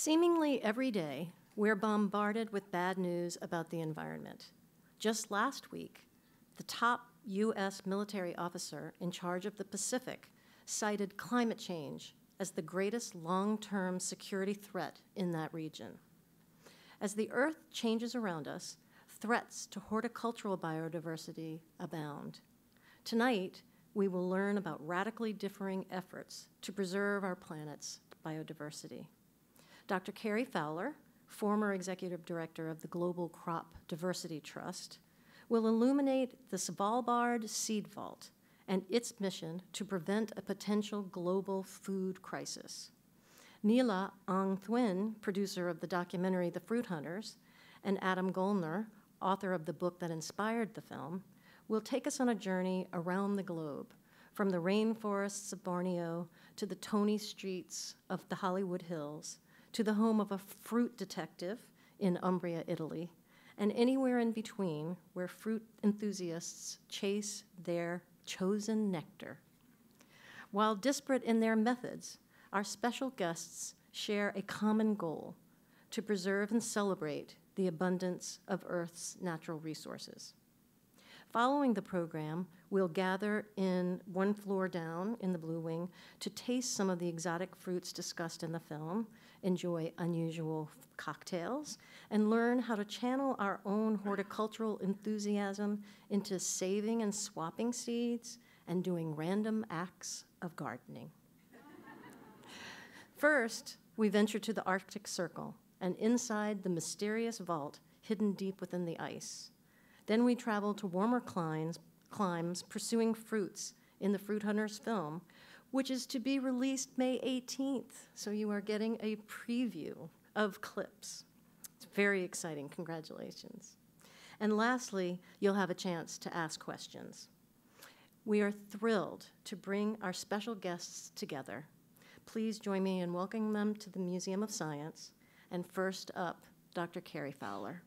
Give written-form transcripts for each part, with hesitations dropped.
Seemingly every day, we're bombarded with bad news about the environment. Just last week, the top U.S. military officer in charge of the Pacific cited climate change as the greatest long-term security threat in that region. As the Earth changes around us, threats to horticultural biodiversity abound. Tonight, we will learn about radically differing efforts to preserve our planet's biodiversity. Dr. Cary Fowler, former executive director of the Global Crop Diversity Trust, will illuminate the Svalbard Seed Vault and its mission to prevent a potential global food crisis. Mila Aung-Thwin, producer of the documentary The Fruit Hunters, and Adam Goldner, author of the book that inspired the film, will take us on a journey around the globe, from the rainforests of Borneo to the Tony streets of the Hollywood Hills, to the home of a fruit detective in Umbria, Italy, and anywhere in between where fruit enthusiasts chase their chosen nectar. While disparate in their methods, our special guests share a common goal: to preserve and celebrate the abundance of Earth's natural resources. Following the program, we'll gather in one floor down in the Blue Wing to taste some of the exotic fruits discussed in the film, enjoy unusual cocktails, and learn how to channel our own horticultural enthusiasm into saving and swapping seeds and doing random acts of gardening. First, we venture to the Arctic Circle and inside the mysterious vault hidden deep within the ice. Then we travel to warmer climes pursuing fruits in the Fruit Hunters film, which is to be released May 18th. So you are getting a preview of clips. It's very exciting, congratulations. And lastly, you'll have a chance to ask questions. We are thrilled to bring our special guests together. Please join me in welcoming them to the Museum of Science. And first up, Dr. Cary Fowler.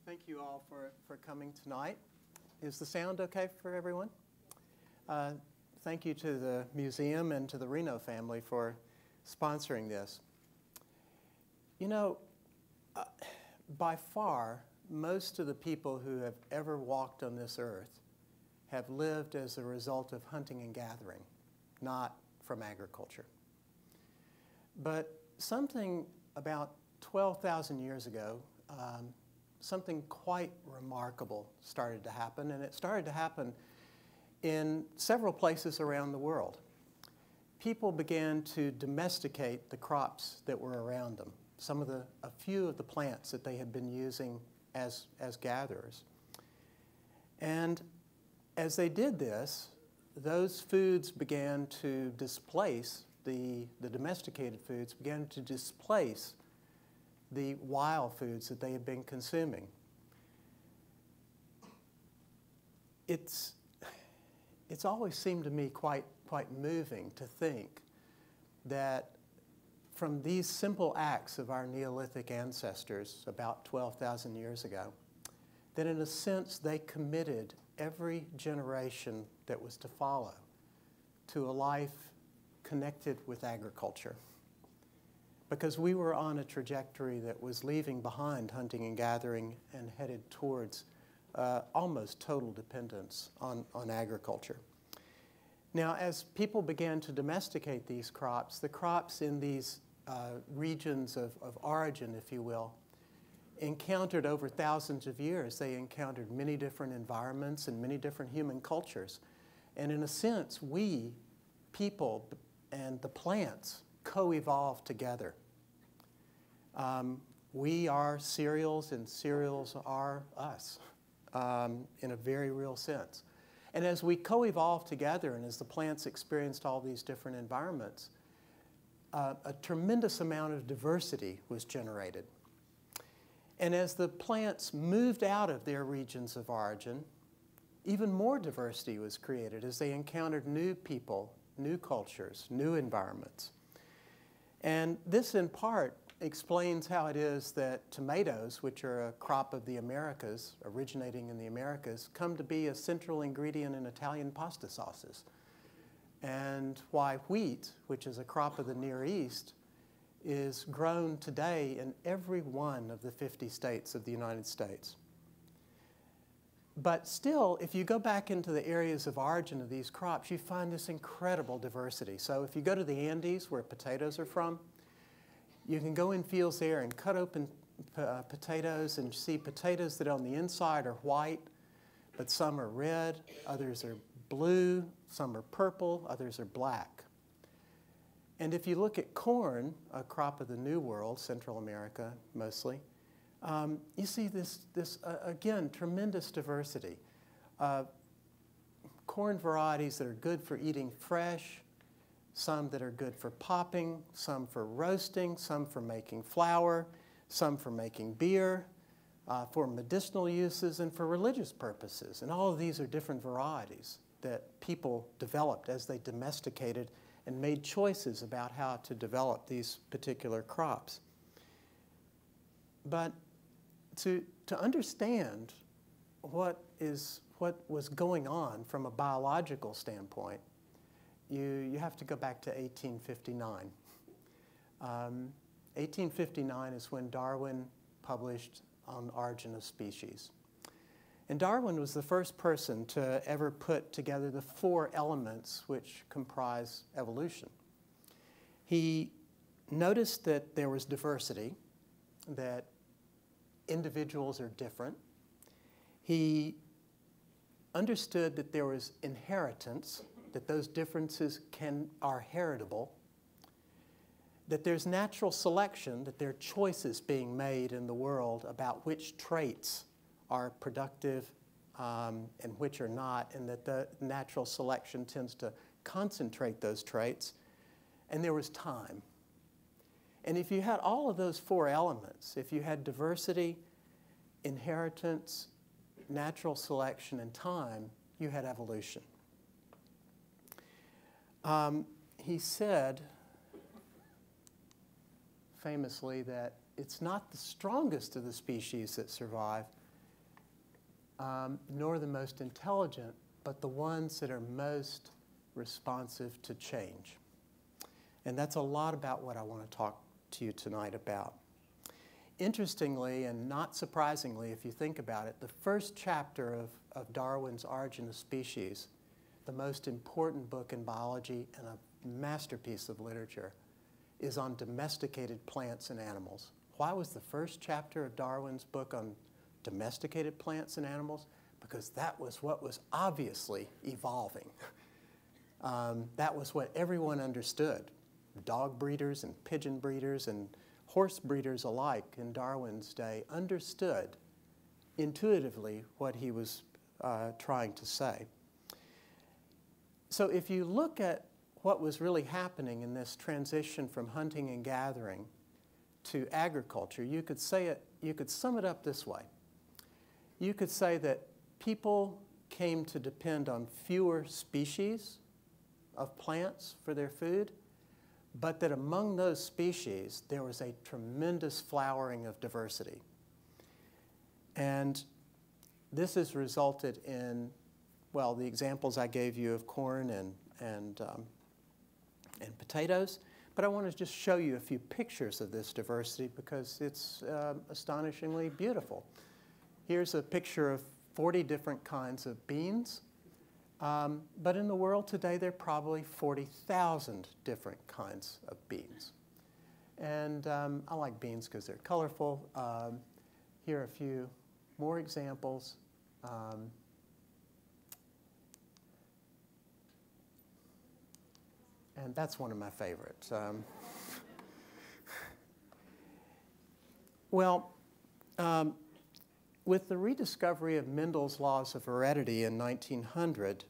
Thank you all for coming tonight. Is the sound okay for everyone? Thank you to the museum and to the Reno family for sponsoring this. You know, by far, most of the people who have ever walked on this earth have lived as a result of hunting and gathering, not from agriculture. But something about 12,000 years ago, something quite remarkable started to happen, and it started to happen in several places around the world. People began to domesticate the crops that were around them, a few of the plants that they had been using as gatherers. And as they did this, those foods began to displace, the domesticated foods began to displace the wild foods that they had been consuming. It's always seemed to me quite moving to think that from these simple acts of our Neolithic ancestors about 12,000 years ago, that in a sense they committed every generation that was to follow to a life connected with agriculture. Because we were on a trajectory that was leaving behind hunting and gathering and headed towards almost total dependence on agriculture. Now, as people began to domesticate these crops, the crops in these regions of origin, if you will, encountered over thousands of years. They encountered many different environments and many different human cultures. And in a sense, we, people and the plants, co-evolved together. We are cereals and cereals are us in a very real sense. And as we co-evolved together and as the plants experienced all these different environments, a tremendous amount of diversity was generated. And as the plants moved out of their regions of origin, even more diversity was created as they encountered new people, new cultures, new environments. And this, in part, explains how it is that tomatoes, which are a crop of the Americas, originating in the Americas, come to be a central ingredient in Italian pasta sauces. And why wheat, which is a crop of the Near East, is grown today in every one of the 50 states of the United States. But still, if you go back into the areas of origin of these crops, you find this incredible diversity. So if you go to the Andes, where potatoes are from, you can go in fields there and cut open potatoes and see potatoes that on the inside are white, but some are red, others are blue, some are purple, others are black. And if you look at corn, a crop of the New World, Central America mostly, you see this again, tremendous diversity. Corn varieties that are good for eating fresh, some that are good for popping, some for roasting, some for making flour, some for making beer, for medicinal uses, and for religious purposes. And all of these are different varieties that people developed as they domesticated and made choices about how to develop these particular crops. But to understand what was going on from a biological standpoint, you have to go back to 1859. 1859 is when Darwin published On Origin of Species. And Darwin was the first person to ever put together the 4 elements which comprise evolution. He noticed that there was diversity, that individuals are different. He understood that there was inheritance, that those differences are heritable, that there's natural selection, that there are choices being made in the world about which traits are productive and which are not, and that the natural selection tends to concentrate those traits. And there was time. And if you had all of those 4 elements, if you had diversity, inheritance, natural selection, and time, you had evolution. He said famously that it's not the strongest of the species that survive, nor the most intelligent, but the ones that are most responsive to change. And that's a lot about what I want to talk to you tonight about. Interestingly, and not surprisingly, if you think about it, the first chapter of Darwin's Origin of Species, the most important book in biology and a masterpiece of literature, is on domesticated plants and animals. Why was the first chapter of Darwin's book on domesticated plants and animals? Because that was what was obviously evolving. That was what everyone understood. Dog breeders and pigeon breeders and horse breeders alike in Darwin's day understood intuitively what he was trying to say. So if you look at what was really happening in this transition from hunting and gathering to agriculture, you could sum it up this way. You could say that people came to depend on fewer species of plants for their food, but that among those species, there was a tremendous flowering of diversity. And this has resulted in, well, the examples I gave you of corn and potatoes, but I want to just show you a few pictures of this diversity because it's astonishingly beautiful. Here's a picture of 40 different kinds of beans. But in the world today, there are probably 40,000 different kinds of beans. And I like beans because they're colorful. Here are a few more examples. And that's one of my favorites. With the rediscovery of Mendel's laws of heredity in 1900,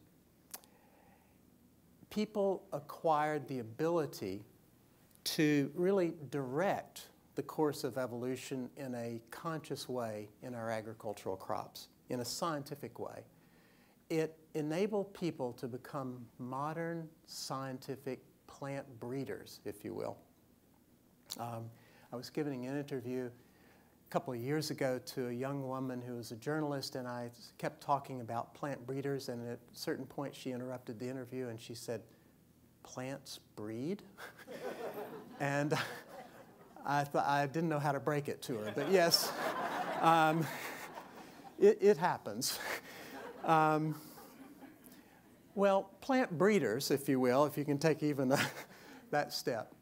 people acquired the ability to really direct the course of evolution in a conscious way in our agricultural crops, in a scientific way. It enabled people to become modern scientific plant breeders, if you will. I was giving an interview a couple of years ago to a young woman who was a journalist, and I kept talking about plant breeders, and at a certain point she interrupted the interview and she said, "Plants breed?" And I thought, I didn't know how to break it to her, but yes, it happens. Well, plant breeders, if you will, if you can take even that step,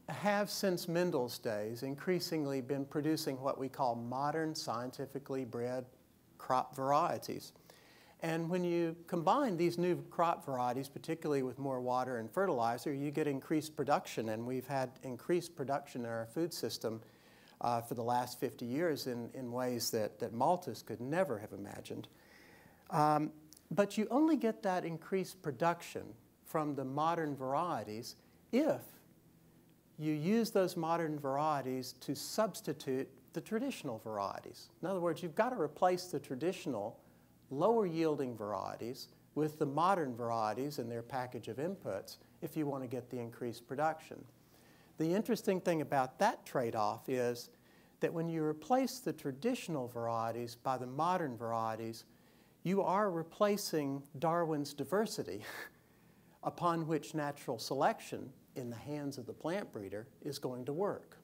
have since Mendel's days increasingly been producing what we call modern scientifically bred crop varieties. And when you combine these new crop varieties, particularly with more water and fertilizer, you get increased production. And we've had increased production in our food system for the last 50 years in ways that Malthus could never have imagined. But you only get that increased production from the modern varieties if you use those modern varieties to substitute the traditional varieties. In other words, you've got to replace the traditional lower yielding varieties with the modern varieties and their package of inputs if you want to get the increased production. The interesting thing about that trade-off is that when you replace the traditional varieties by the modern varieties, you are replacing Darwin's diversity upon which natural selection in the hands of the plant breeder is going to work.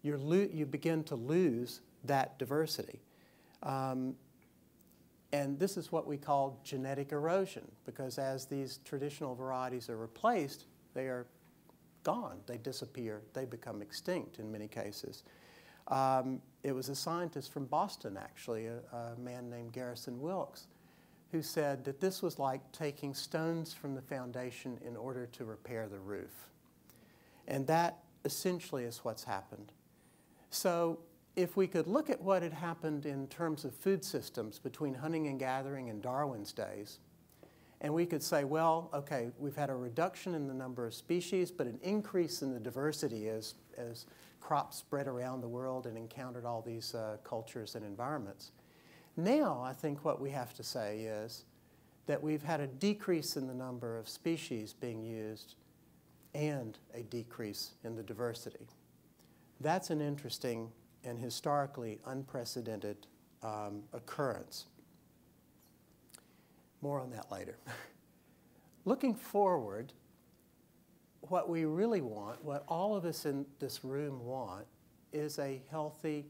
You begin to lose that diversity. And this is what we call genetic erosion, because as these traditional varieties are replaced, they are gone, they disappear, they become extinct in many cases. It was a scientist from Boston, actually, a man named Garrison Wilkes, who said that this was like taking stones from the foundation in order to repair the roof. And that essentially is what's happened. So if we could look at what had happened in terms of food systems between hunting and gathering in Darwin's days, and we could say, well, okay, we've had a reduction in the number of species, but an increase in the diversity as crops spread around the world and encountered all these cultures and environments. Now, I think what we have to say is that we've had a decrease in the number of species being used and a decrease in the diversity. That's an interesting and historically unprecedented occurrence. More on that later. Looking forward, what we really want, what all of us in this room want, is a healthy,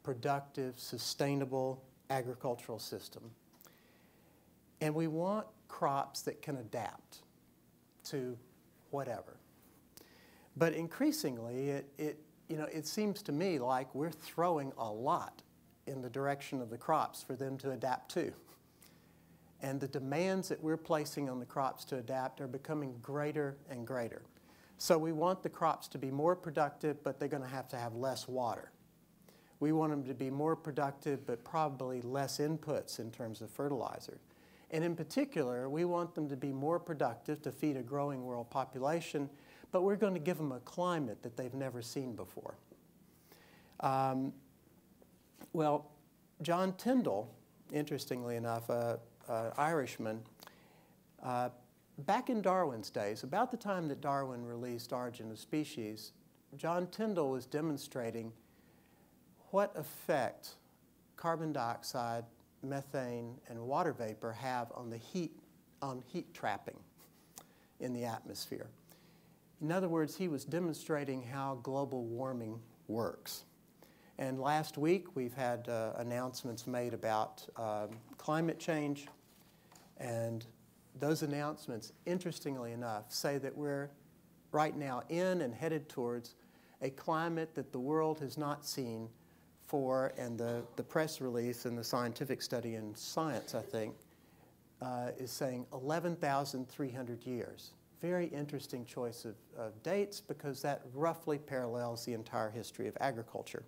productive, sustainable agricultural system. And we want crops that can adapt to whatever. But increasingly, it seems to me like we're throwing a lot in the direction of the crops for them to adapt to. And the demands that we're placing on the crops to adapt are becoming greater and greater. So we want the crops to be more productive, but they're going to have less water. We want them to be more productive, but probably less inputs in terms of fertilizer. And in particular, we want them to be more productive to feed a growing world population, but we're going to give them a climate that they've never seen before. Well, John Tyndall, interestingly enough, Irishman, back in Darwin's days, about the time that Darwin released Origin of Species, John Tyndall was demonstrating what effect carbon dioxide, methane, and water vapor have on the heat trapping in the atmosphere. In other words, he was demonstrating how global warming works. And last week, we've had announcements made about climate change. And those announcements, interestingly enough, say that we're right now in and headed towards a climate that the world has not seen for, and the press release and the scientific study in Science, I think, is saying 11,300 years. Very interesting choice of dates, because that roughly parallels the entire history of agriculture.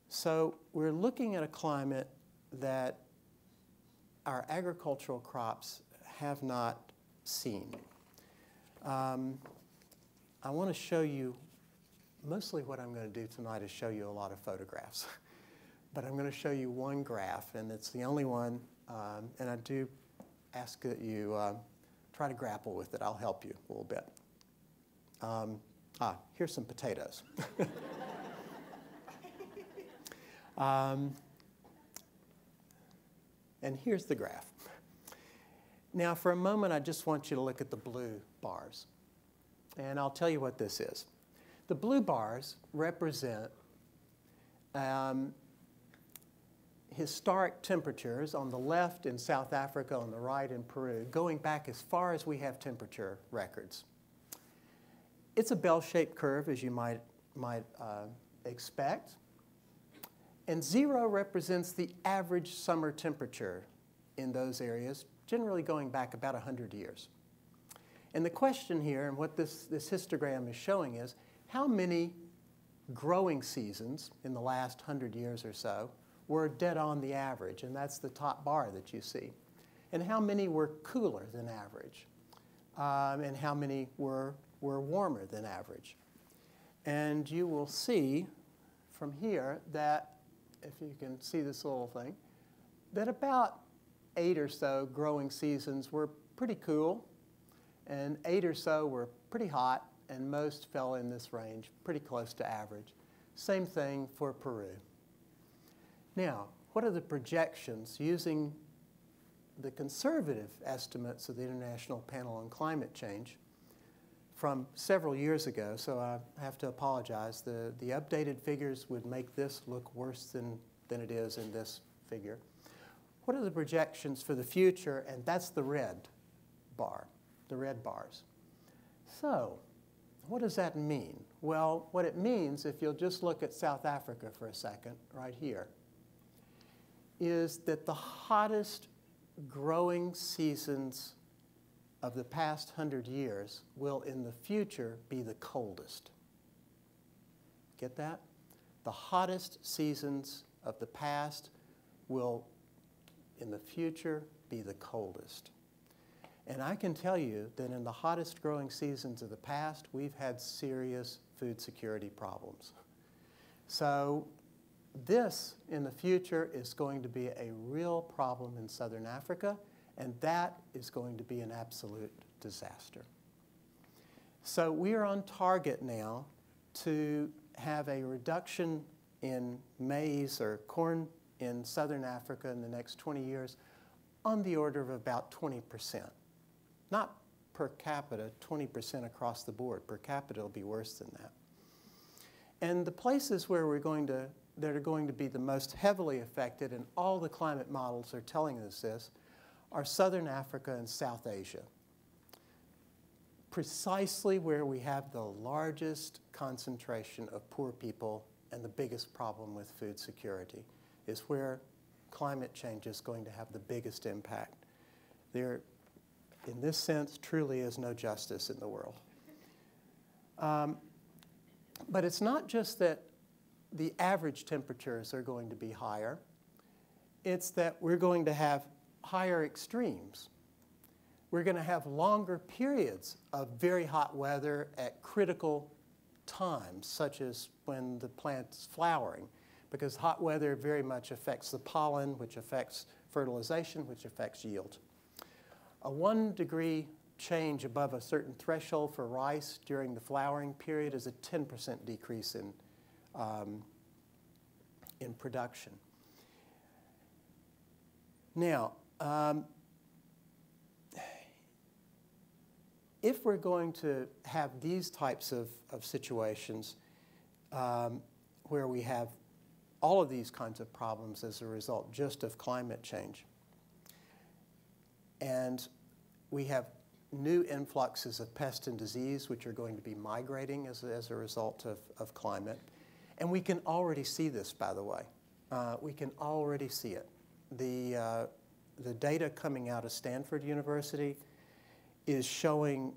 So we're looking at a climate that our agricultural crops have not seen. I want to show you, mostly what I'm going to do tonight is show you a lot of photographs. But I'm going to show you one graph, and it's the only one, and I do ask that you try to grapple with it. I'll help you a little bit. Here's some potatoes. And here's the graph. Now, for a moment, I just want you to look at the blue bars. And I'll tell you what this is. The blue bars represent historic temperatures on the left in South Africa, on the right in Peru, going back as far as we have temperature records. It's a bell-shaped curve, as you might expect. And 0 represents the average summer temperature in those areas, generally going back about 100 years. And the question here, and what this histogram is showing, is how many growing seasons in the last 100 years or so were dead on the average, and that's the top bar that you see. And how many were cooler than average, and how many were warmer than average. And you will see from here that, if you can see this little thing, that about 8 or so growing seasons were pretty cool, and 8 or so were pretty hot, and most fell in this range, pretty close to average. Same thing for Peru. Now, what are the projections using the conservative estimates of the International Panel on Climate Change from several years ago? So I have to apologize. The updated figures would make this look worse than it is in this figure. What are the projections for the future? And that's the red bar, the red bars. So what does that mean? Well, what it means, if you'll just look at South Africa for a second, right here, is that the hottest growing seasons of the past 100 years will in the future be the coldest. Get that? The hottest seasons of the past will in the future be the coldest. And I can tell you that in the hottest growing seasons of the past, we've had serious food security problems. So this, in the future, is going to be a real problem in Southern Africa, and that is going to be an absolute disaster. So we are on target now to have a reduction in maize or corn in Southern Africa in the next 20 years on the order of about 20%. Not per capita, 20% across the board. Per capita will be worse than that. And the places where that are going to be the most heavily affected, and all the climate models are telling us this, are Southern Africa and South Asia. Precisely where we have the largest concentration of poor people and the biggest problem with food security is where climate change is going to have the biggest impact. There, in this sense, truly is no justice in the world. But it's not just that the average temperatures are going to be higher. It's that we're going to have higher extremes. We're going to have longer periods of very hot weather at critical times, such as when the plant's flowering, because hot weather very much affects the pollen, which affects fertilization, which affects yield. A 1 degree change above a certain threshold for rice during the flowering period is a 10% decrease in production. Now, if we're going to have these types of situations where we have all of these kinds of problems as a result just of climate change, and we have new influxes of pest and disease which are going to be migrating as a result of climate. And we can already see this, by the way. We can already see it. The data coming out of Stanford University is showing,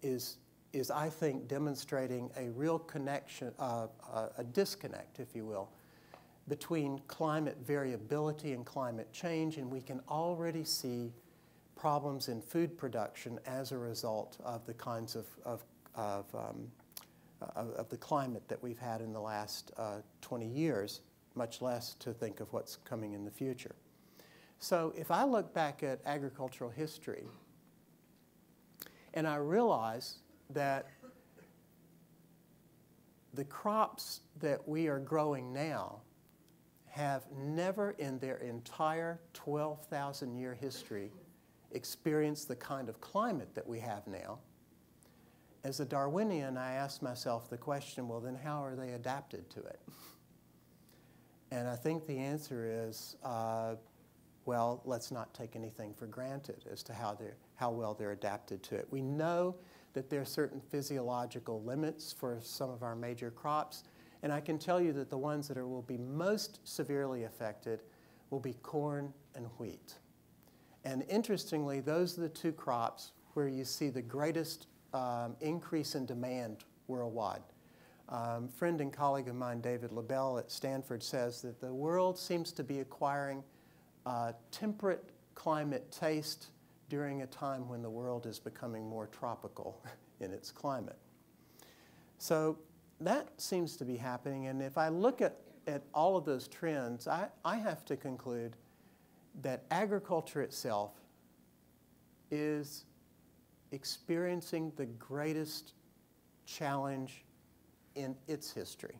is I think demonstrating a real connection, a disconnect, if you will, between climate variability and climate change, and we can already see problems in food production as a result of the kinds of the climate that we've had in the last 20 years, much less to think of what's coming in the future. So if I look back at agricultural history, and I realize that the crops that we are growing now have never in their entire 12,000-year history experienced the kind of climate that we have now. As a Darwinian, I asked myself the question, well, then how are they adapted to it? And I think the answer is, well, let's not take anything for granted as to how well they're adapted to it. We know that there are certain physiological limits for some of our major crops, and I can tell you that the ones that will be most severely affected will be corn and wheat. And interestingly, those are the two crops where you see the greatest increase in demand worldwide. Friend and colleague of mine, David LaBelle at Stanford, says that the world seems to be acquiring temperate climate taste during a time when the world is becoming more tropical in its climate. So that seems to be happening, and if I look at all of those trends, I have to conclude that agriculture itself is experiencing the greatest challenge in its history.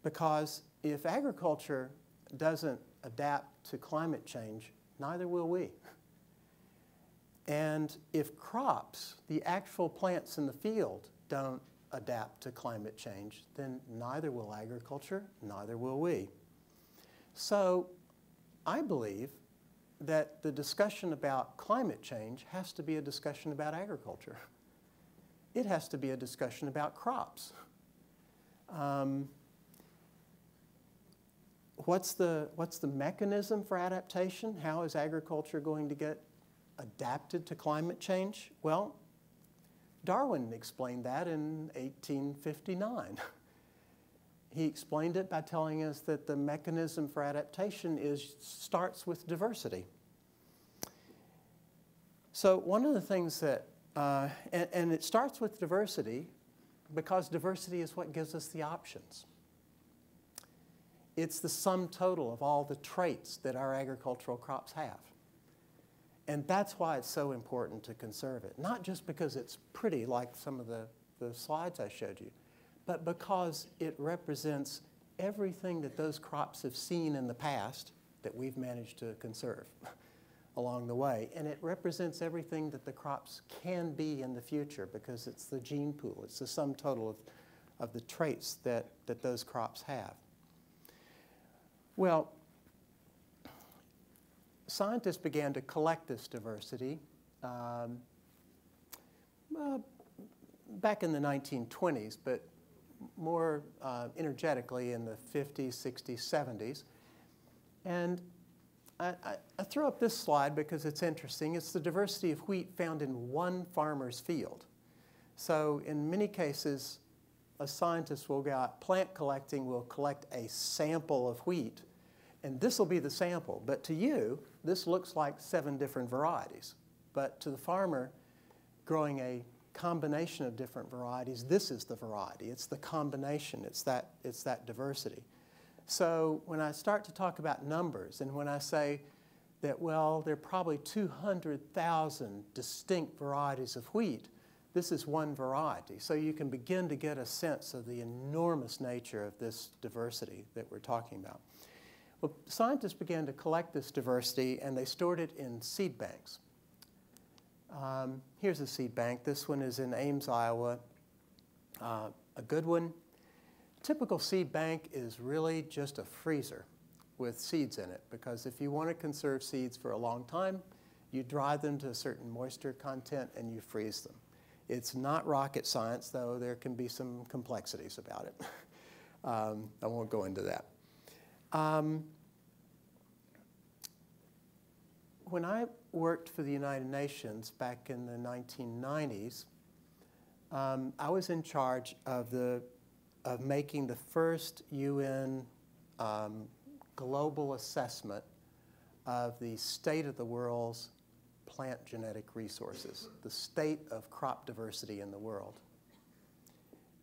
Because if agriculture doesn't adapt to climate change, neither will we. And if crops, the actual plants in the field, don't adapt to climate change, then neither will agriculture, neither will we. So I believe that the discussion about climate change has to be a discussion about agriculture. It has to be a discussion about crops. What's the mechanism for adaptation? How is agriculture going to get adapted to climate change? Well, Darwin explained that in 1859. He explained it by telling us that the mechanism for adaptation starts with diversity. So one of the things that, and it starts with diversity because diversity is what gives us the options. It's the sum total of all the traits that our agricultural crops have. And that's why it's so important to conserve it. Not just because it's pretty like some of the slides I showed you, but because it represents everything that those crops have seen in the past that we've managed to conserve along the way. And it represents everything that the crops can be in the future because it's the gene pool. It's the sum total of the traits that those crops have. Well, scientists began to collect this diversity back in the 1920s, but more energetically in the 50s, 60s, 70s. And I throw up this slide because it's interesting. It's the diversity of wheat found in one farmer's field. So in many cases, a scientist will go out plant collecting, will collect a sample of wheat, and this will be the sample. But to you, this looks like 7 different varieties. But to the farmer growing a combination of different varieties, this is the variety. It's the combination. It's that diversity. So when I start to talk about numbers, and when I say that, well, there are probably 200,000 distinct varieties of wheat, this is one variety. So you can begin to get a sense of the enormous nature of this diversity that we're talking about. Well, scientists began to collect this diversity, and they stored it in seed banks. Here's a seed bank. This one is in Ames, Iowa, a good one. Typical seed bank is really just a freezer with seeds in it, because if you want to conserve seeds for a long time, you dry them to a certain moisture content and you freeze them. It's not rocket science, though there can be some complexities about it. I won't go into that. When I worked for the United Nations back in the 1990s, I was in charge of making the first UN global assessment of the state of the world's plant genetic resources, the state of crop diversity in the world.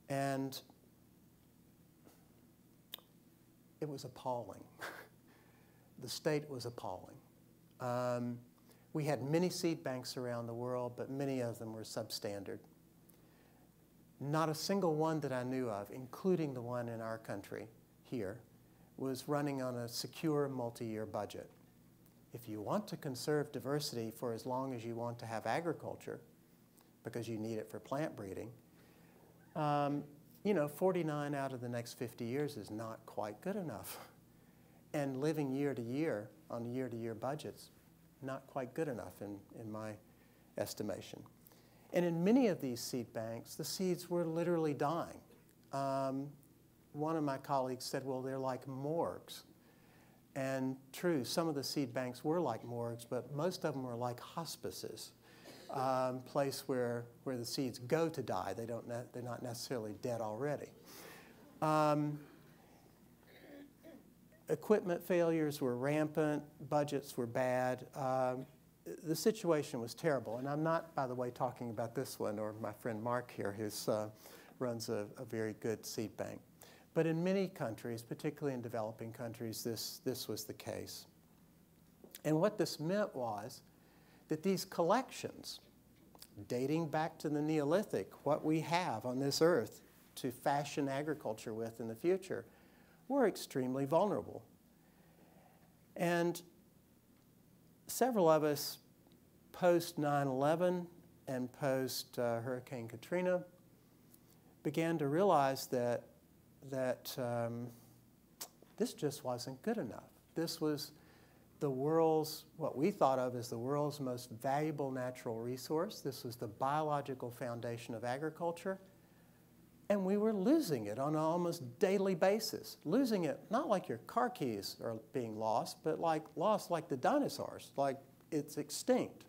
And it was appalling. The state was appalling. We had many seed banks around the world, but many of them were substandard. not a single one that I knew of, including the one in our country here, was running on a secure multi-year budget. If you want to conserve diversity for as long as you want to have agriculture, because you need it for plant breeding, 49 out of the next 50 years is not quite good enough. And living year to year on year-to-year budgets, not quite good enough in my estimation. And in many of these seed banks, the seeds were literally dying. One of my colleagues said, well, they're like morgues. And true, some of the seed banks were like morgues, but most of them were like hospices, place where the seeds go to die. They're not necessarily dead already. Equipment failures were rampant, budgets were bad. The situation was terrible. And I'm not, by the way, talking about this one or my friend Mark here, who runs a very good seed bank. But in many countries, particularly in developing countries, this was the case. And what this meant was that these collections, dating back to the Neolithic, what we have on this earth to fashion agriculture with in the future, were extremely vulnerable. And several of us, post 9/11 and post Hurricane Katrina, began to realize that this just wasn't good enough. This was the world's, what we thought of as the world's most valuable natural resource. This was the biological foundation of agriculture. And we were losing it on an almost daily basis. Losing it, not like your car keys are being lost, but lost like the dinosaurs, like it's extinct.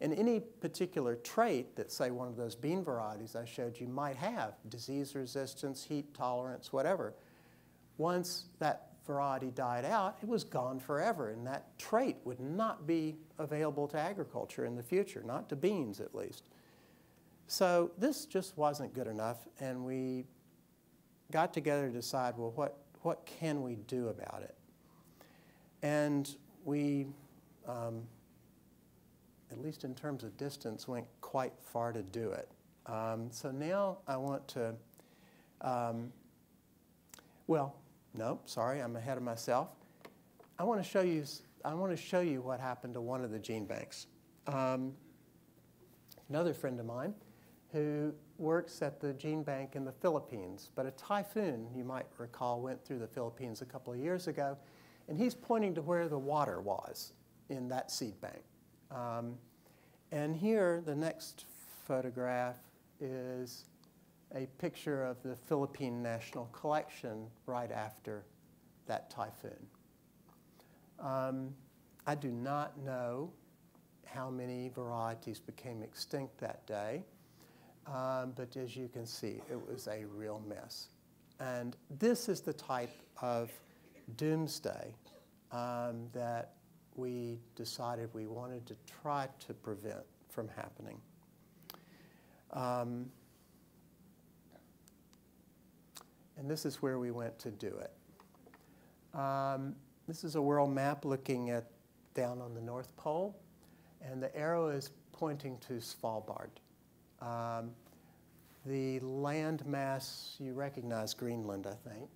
And any particular trait that, say, one of those bean varieties I showed you might have, disease resistance, heat tolerance, whatever, once that variety died out, it was gone forever, and that trait would not be available to agriculture in the future, not to beans at least. So this just wasn't good enough, and we got together to decide, well, what can we do about it? And we, at least in terms of distance, went quite far to do it. So now I want to, well, no, sorry, I'm ahead of myself. I want to show you what happened to one of the gene banks. Another friend of mine who works at the gene bank in the Philippines, but a typhoon, you might recall, went through the Philippines a couple of years ago, and he's pointing to where the water was in that seed bank. And here, the next photograph is a picture of the Philippine National Collection right after that typhoon. I do not know how many varieties became extinct that day, but as you can see, it was a real mess. And this is the type of doomsday that we decided we wanted to try to prevent from happening. And this is where we went to do it. This is a world map looking at down on the North Pole, and the arrow is pointing to Svalbard. The land mass, you recognize Greenland, I think.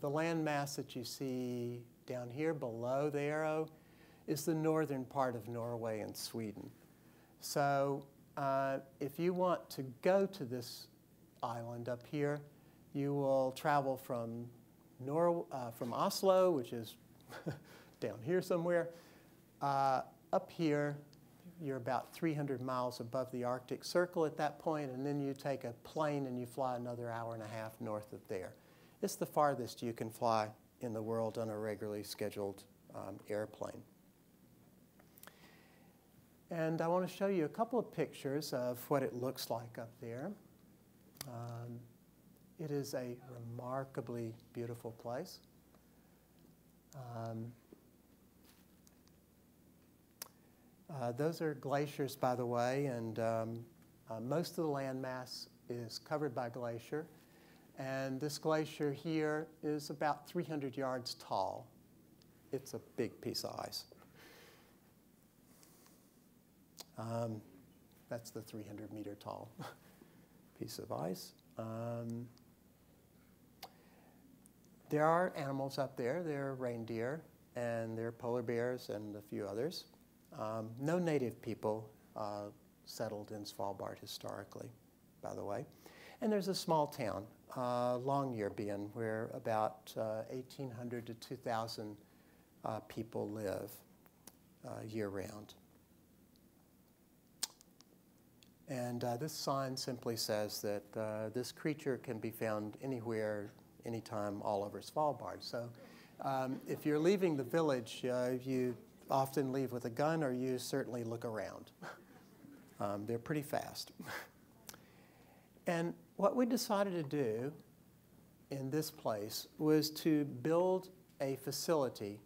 The land mass that you see down here below the arrow is the northern part of Norway and Sweden. So if you want to go to this island up here, you will travel from Oslo, which is down here somewhere, up here. You're about 300 miles above the Arctic Circle at that point, and then you take a plane and you fly another hour and a half north of there. It's the farthest you can fly in the world on a regularly scheduled airplane. And I want to show you a couple of pictures of what it looks like up there. It is a remarkably beautiful place. Those are glaciers, by the way, and most of the landmass is covered by glacier. And this glacier here is about 300 yards tall. It's a big piece of ice. That's the 300-meter tall piece of ice. There are animals up there. There are reindeer, and there are polar bears and a few others. No native people settled in Svalbard historically, by the way. And there's a small town, Longyearbyen, where about 1,800 to 2,000 people live year-round. And this sign simply says that this creature can be found anywhere, anytime, all over Svalbard. So if you're leaving the village, you often leave with a gun, or you certainly look around. They're pretty fast. And what we decided to do in this place was to build a facility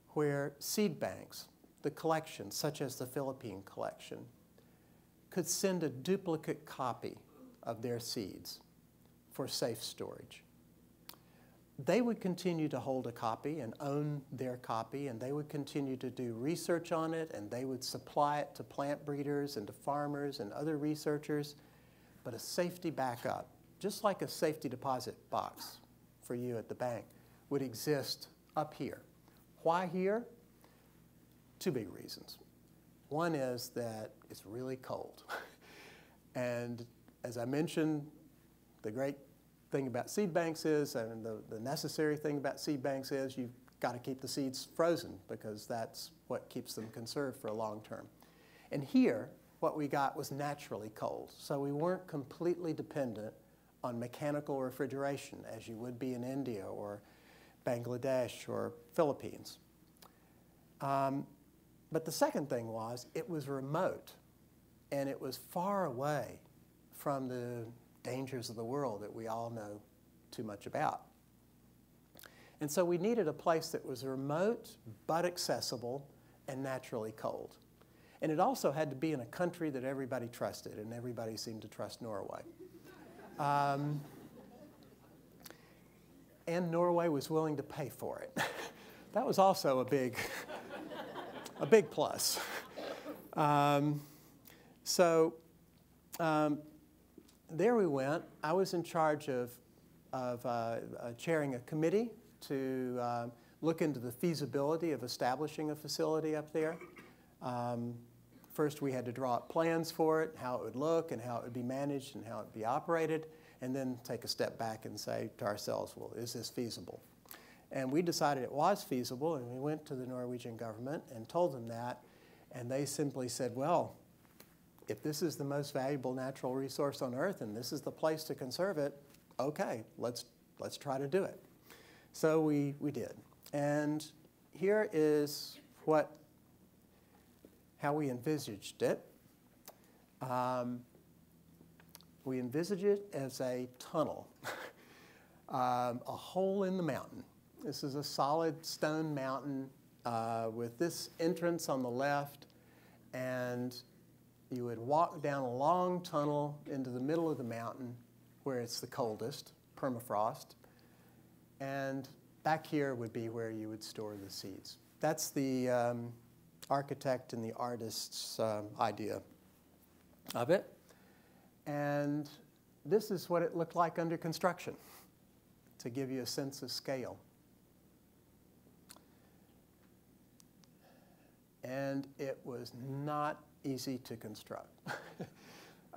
where seed banks, the collections, such as the Philippine collection, could send a duplicate copy of their seeds for safe storage. They would continue to hold a copy and own their copy, and they would continue to do research on it, and they would supply it to plant breeders and to farmers and other researchers. But a safety backup, just like a safety deposit box for you at the bank, would exist up here. Why here? Two big reasons. One is that it's really cold. And as I mentioned, the great thing about seed banks is, and the necessary thing about seed banks is, you've got to keep the seeds frozen, because that's what keeps them conserved for a long term. And here, what we got was naturally cold. So we weren't completely dependent on mechanical refrigeration, as you would be in India or Bangladesh or Philippines. But the second thing was, it was remote, and it was far away from the dangers of the world that we all know too much about. And so we needed a place that was remote but accessible and naturally cold. And it also had to be in a country that everybody trusted, and everybody seemed to trust Norway. And Norway was willing to pay for it. That was also a big plus. There we went. I was in charge of chairing a committee to look into the feasibility of establishing a facility up there. First, we had to draw up plans for it, how it would look and how it would be managed and how it would be operated, and then take a step back and say to ourselves, well, is this feasible? And we decided it was feasible, and we went to the Norwegian government and told them that, and they simply said, well, if this is the most valuable natural resource on Earth and this is the place to conserve it, okay, let's try to do it. So we did. And here is how we envisaged it. We envisaged it as a tunnel, a hole in the mountain. This is a solid stone mountain with this entrance on the left, and you would walk down a long tunnel into the middle of the mountain where it's the coldest, permafrost, and back here would be where you would store the seeds. That's the architect and the artist's idea of it. And this is what it looked like under construction, to give you a sense of scale. And it was not easy to construct.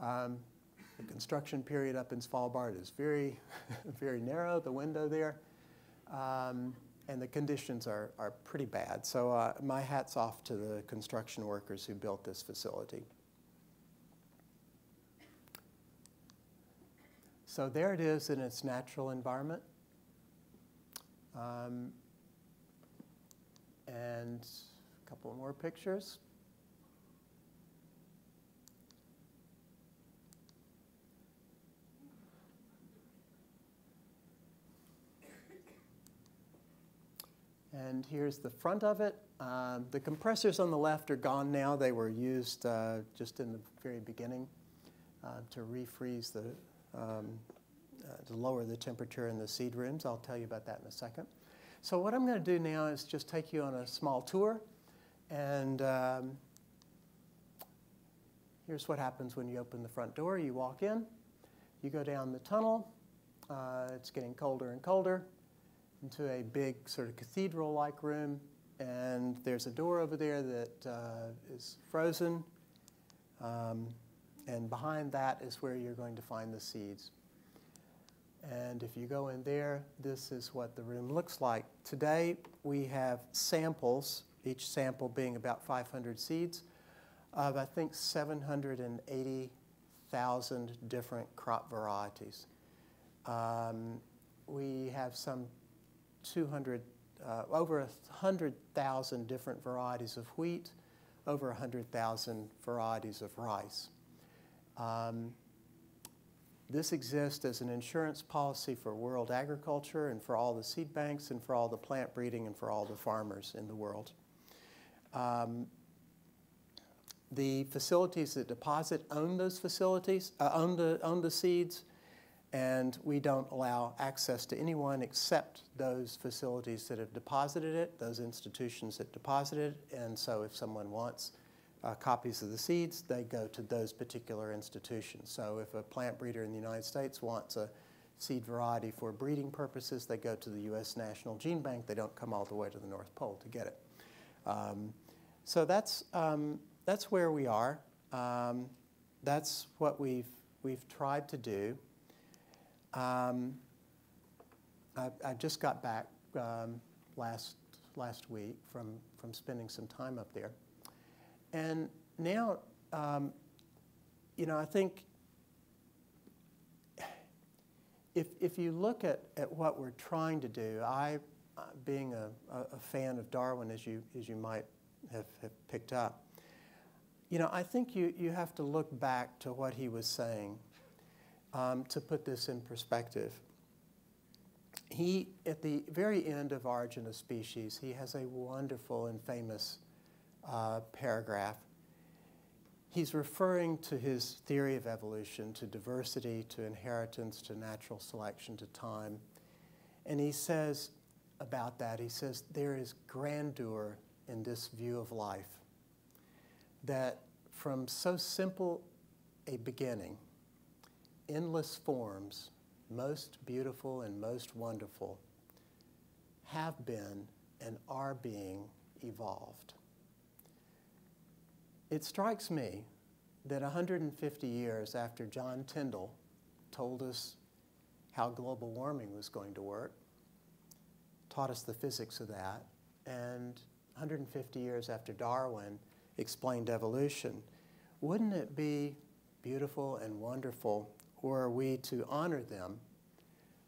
The construction period up in Svalbard is very, very narrow, the window there. And the conditions are pretty bad. So my hat's off to the construction workers who built this facility. So there it is in its natural environment. And a couple more pictures. And here's the front of it. The compressors on the left are gone now. They were used just in the very beginning to refreeze to lower the temperature in the seed rooms. I'll tell you about that in a second. So what I'm going to do now is just take you on a small tour. And here's what happens when you open the front door. You walk in, You go down the tunnel, it's getting colder and colder, into a big sort of cathedral-like room, and there's a door over there that is frozen, and behind that is where you're going to find the seeds. And if you go in there, this is what the room looks like. Today, we have samples, each sample being about 500 seeds, of I think 780,000 different crop varieties. We have some over 100,000 different varieties of wheat, over 100,000 varieties of rice. This exists as an insurance policy for world agriculture and for all the seed banks and for all the plant breeding and for all the farmers in the world. The facilities that deposit own those facilities, own the seeds, and we don't allow access to anyone except those facilities that have deposited it, those institutions that deposited it. And so if someone wants copies of the seeds, they go to those particular institutions. So if a plant breeder in the United States wants a seed variety for breeding purposes, they go to the U.S. National Gene Bank. They don't come all the way to the North Pole to get it. So that's where we are. That's what we've tried to do. I just got back last week from spending some time up there, and now you know, I think if you look at what we're trying to do, being a fan of Darwin, as you might have picked up, you know, I think you have to look back to what he was saying to put this in perspective. He, at the very end of Origin of Species, he has a wonderful and famous paragraph. He's referring to his theory of evolution, to diversity, to inheritance, to natural selection, to time. And he says about that, he says, there is grandeur in this view of life, that from so simple a beginning, endless forms, most beautiful and most wonderful, have been and are being evolved. It strikes me that 150 years after John Tyndall told us how global warming was going to work, taught us the physics of that, and 150 years after Darwin explained evolution, wouldn't it be beautiful and wonderful were we to honor them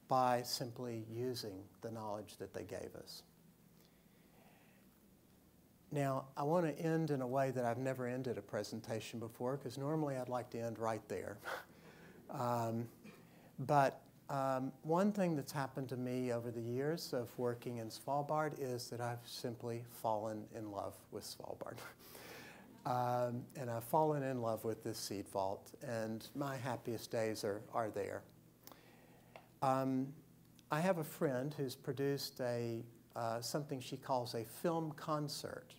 by simply using the knowledge that they gave us? Now, I want to end in a way that I've never ended a presentation before, because normally I'd like to end right there. But one thing that's happened to me over the years of working in Svalbard is that I've simply fallen in love with Svalbard. And I've fallen in love with this seed vault, and my happiest days are there. I have a friend who's produced something she calls a film concert.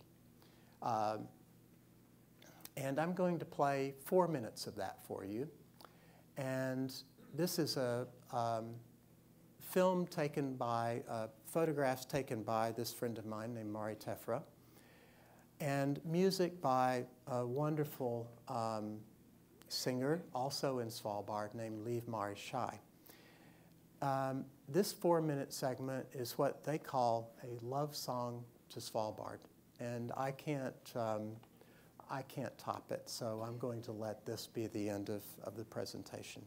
And I'm going to play 4 minutes of that for you. And this is a film taken by, photographs taken by this friend of mine named Mari Tefra, and music by a wonderful singer, also in Svalbard, named Liv Mari Shai. This 4-minute segment is what they call a love song to Svalbard, and I can't top it, so I'm going to let this be the end of the presentation.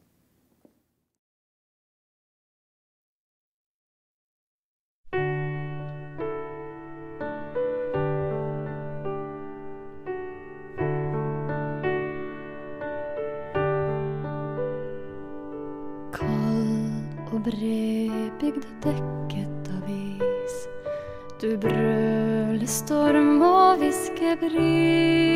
Och bredbyggda däcket av is, du brölig storm och viskebris.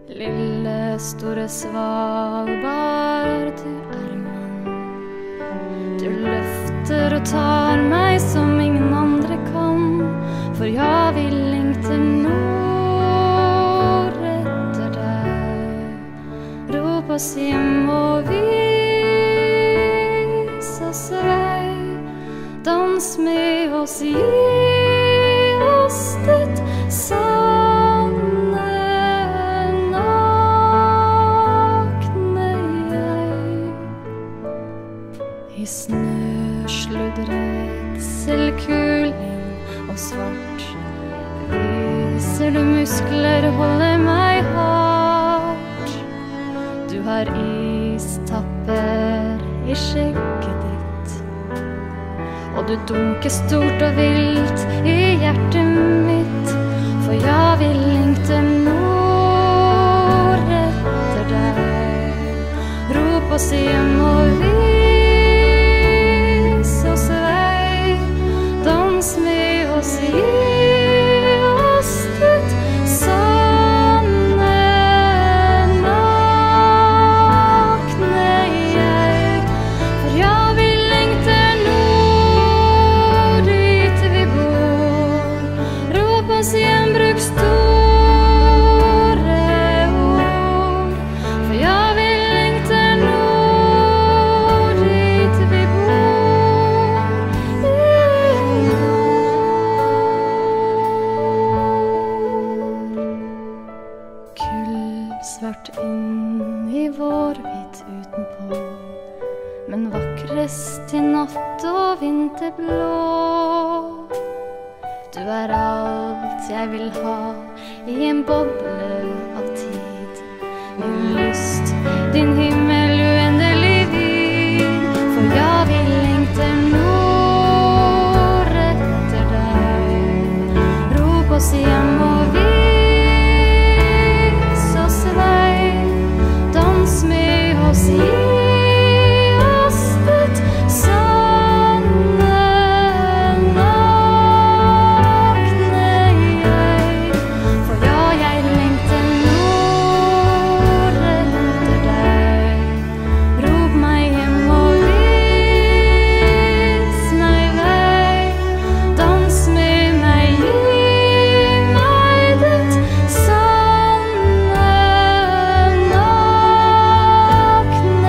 Lille store Svalbard, du är man. Du løfter och tar mig som ingen andre kan, för jag vill inte norr etter dig. Rop oss hjem och vi muskler håller mig hårt. Du har istapper i skjegget ditt, og du dunker stort og vilt i hjertet mitt, for jeg vil lengte nord etter deg. Rop oss hjem og vis oss vei, dans med oss, gi oss ditt sanne nakne jeg, for jeg vil lengte nord dit vi bor. Rop oss hjem, bruk store ord, for jeg vil lengte nord dit vi bor i nord. Kullsvart inn i vårhvitt utenpå, men vakrest i natt og vinterblå. Du er alt jeg vil ha i en boble av tid. Min lyst, din himmel uendelig vid, for jeg vil lengte nord etter deg. Rop oss hjem og vis oss vei, dans med oss, gi oss ditt sanne nakne jeg, for ja, jeg lengter nord etter deg. Rop meg hjem og vis meg vei, dans med meg, gi meg ditt sanne nakne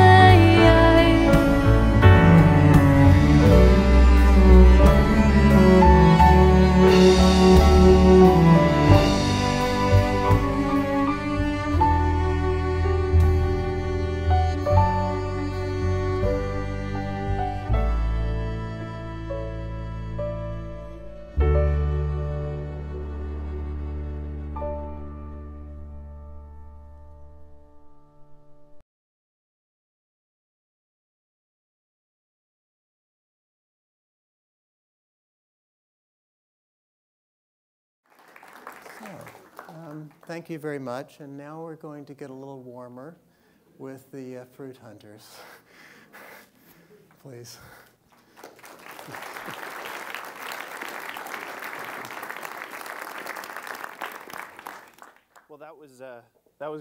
jeg. Thank you very much. And now we're going to get a little warmer with the fruit hunters. Please. Well, that was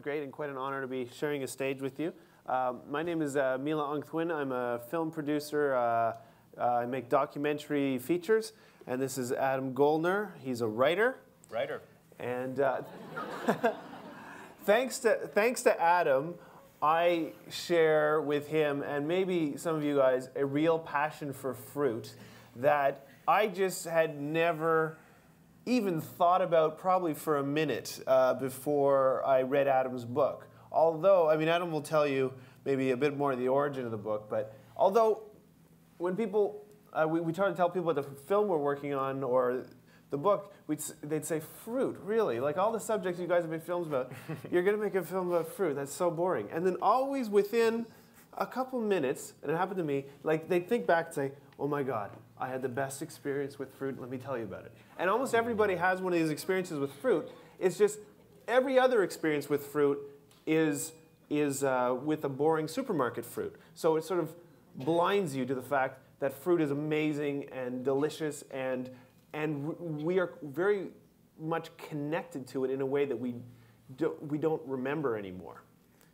great and quite an honor to be sharing a stage with you. My name is Mila Aung-Thwin. I'm a film producer. I make documentary features. And this is Adam Goldner. He's a writer. And thanks to Adam, I share with him, and maybe some of you guys, a real passion for fruit that I just had never even thought about probably for a minute before I read Adam's book. Although, I mean, Adam will tell you maybe a bit more of the origin of the book, but although when people, we try to tell people about the film we're working on or the book, they'd say, fruit, really? Like all the subjects you guys have made films about, you're going to make a film about fruit. That's so boring. And then always within a couple minutes, and it happened to me, like they'd think back and say, oh my God, I had the best experience with fruit. Let me tell you about it. And almost everybody has one of these experiences with fruit. It's just every other experience with fruit is with a boring supermarket fruit. So it sort of blinds you to the fact that fruit is amazing and delicious, and we are very much connected to it in a way that we don't remember anymore.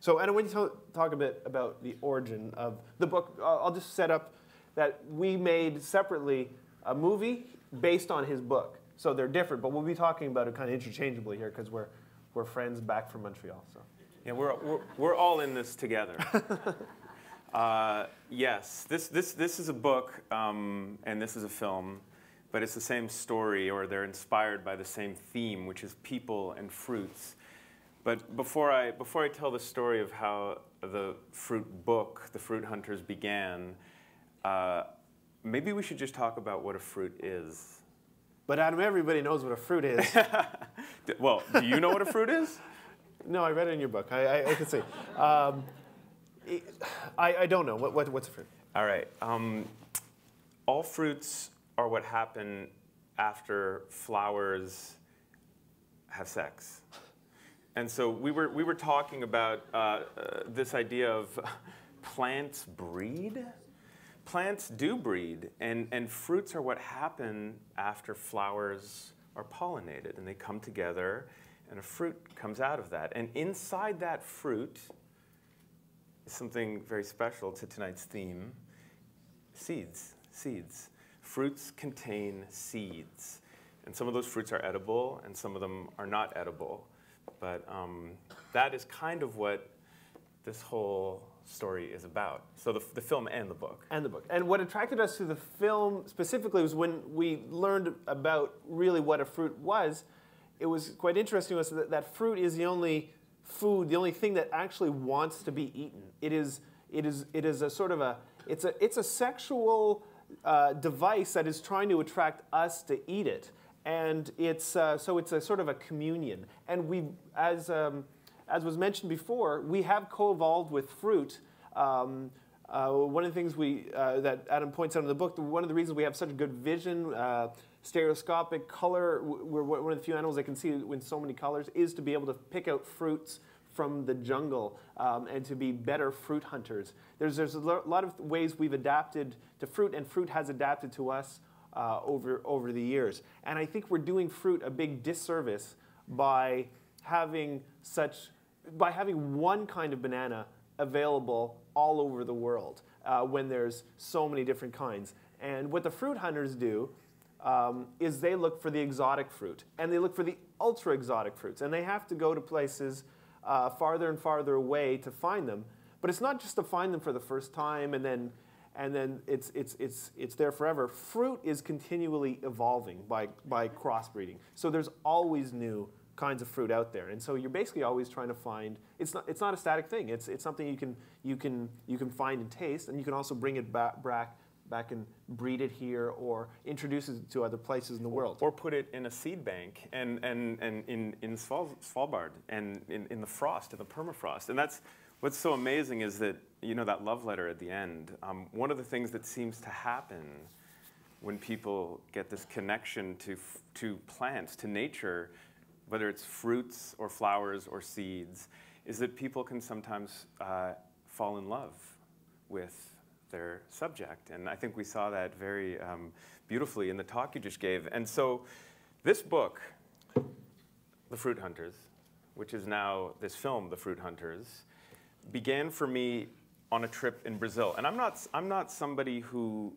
So, and I want to talk a bit about the origin of the book. I'll just set up that we made separately a movie based on his book. So they're different, but we'll be talking about it kind of interchangeably here because we're friends back from Montreal. So. Yeah, we're all in this together. Yes, this is a book and this is a film, but it's the same story, or they're inspired by the same theme, which is people and fruits. But before I tell the story of how the fruit book, The Fruit Hunters, began, maybe we should just talk about what a fruit is. But Adam, everybody knows what a fruit is. Well, do you know what a fruit is? No, I read it in your book. I can see. I don't know. What's a fruit? All right. All fruits are what happen after flowers have sex. And so we were talking about this idea of plants breed. Plants do breed, and fruits are what happen after flowers are pollinated, and they come together, and a fruit comes out of that. And inside that fruit is something very special to tonight's theme: seeds. Seeds. Fruits contain seeds, and some of those fruits are edible, and some of them are not edible. But that is kind of what this whole story is about. So the film and the book. And the book. And what attracted us to the film specifically was when we learned about really what a fruit was. It was quite interesting to us that fruit is the only food, the only thing that actually wants to be eaten. It is a sort of it's a sexual device that is trying to attract us to eat it. And so it's a sort of a communion. And we, as was mentioned before, we have co-evolved with fruit. One of the things that Adam points out in the book, one of the reasons we have such good vision, stereoscopic color, we're one of the few animals that can see in so many colors, is to be able to pick out fruits from the jungle and to be better fruit hunters. There's a lot of ways we've adapted to fruit, and fruit has adapted to us over the years. And I think we're doing fruit a big disservice by having one kind of banana available all over the world when there's so many different kinds. And what the fruit hunters do is they look for the exotic fruit, and they look for the ultra exotic fruits, and they have to go to places farther and farther away to find them. But it's not just to find them for the first time and then it's there forever. Fruit is continually evolving by crossbreeding. So there's always new kinds of fruit out there, and so you're basically always trying to find. It's not a static thing. It's something you can find and taste, and you can also bring it back and breed it here, or introduce it to other places in the world, or put it in a seed bank and in Svalbard and in the frost, in the permafrost. And that's what's so amazing is that, you know, that love letter at the end. One of the things that seems to happen when people get this connection to plants, to nature, whether it's fruits or flowers or seeds, is that people can sometimes fall in love with their subject. And I think we saw that very beautifully in the talk you just gave. And so this book, The Fruit Hunters, which is now this film, The Fruit Hunters, began for me on a trip in Brazil. And I'm not somebody who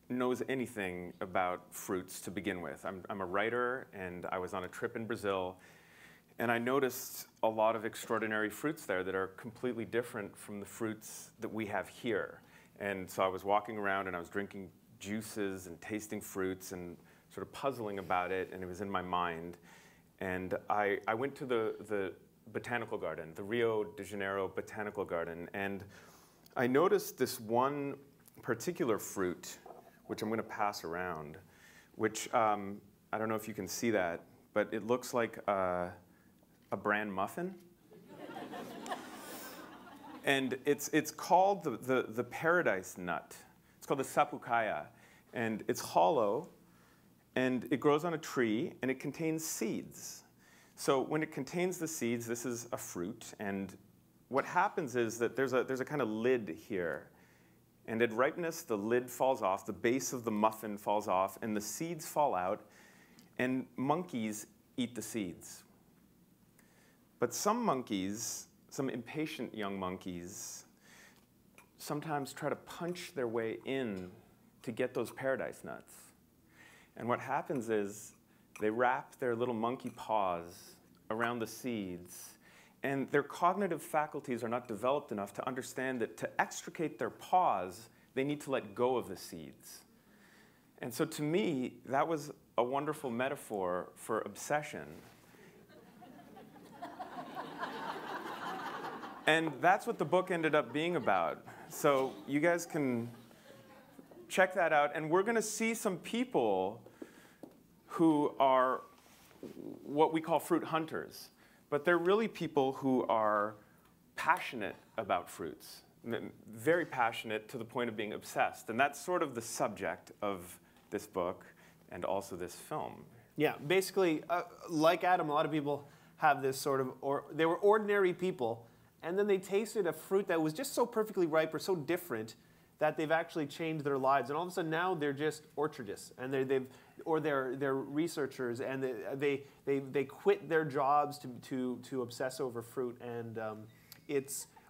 knows anything about fruits to begin with. I'm a writer, and I was on a trip in Brazil, and I noticed a lot of extraordinary fruits there that are completely different from the fruits that we have here. And so I was walking around, and I was drinking juices and tasting fruits and sort of puzzling about it, and it was in my mind. And I went to the botanical garden, the Rio de Janeiro Botanical Garden, and I noticed this one particular fruit, which I'm going to pass around, which I don't know if you can see that, but it looks like a bran muffin. And it's called the paradise nut. It's called the sapucaia, and it's hollow, and it grows on a tree, and it contains seeds. So when it contains the seeds, this is a fruit, and what happens is that there's a kind of lid here. And at ripeness, the lid falls off, the base of the muffin falls off, and the seeds fall out, and monkeys eat the seeds. But some monkeys, some impatient young monkeys, sometimes try to punch their way in to get those paradise nuts. And what happens is they wrap their little monkey paws around the seeds, and their cognitive faculties are not developed enough to understand that to extricate their paws, they need to let go of the seeds. And so to me, that was a wonderful metaphor for obsession. And that's what the book ended up being about. So you guys can check that out. And we're going to see some people who are what we call fruit hunters, but they're really people who are passionate about fruits, very passionate to the point of being obsessed. And that's sort of the subject of this book and also this film. Yeah, basically, like Adam, a lot of people have this sort of, they were ordinary people, and then they tasted a fruit that was just so perfectly ripe or so different that they've actually changed their lives. And all of a sudden now they're just orchardists, and they're researchers, and they quit their jobs to obsess over fruit. And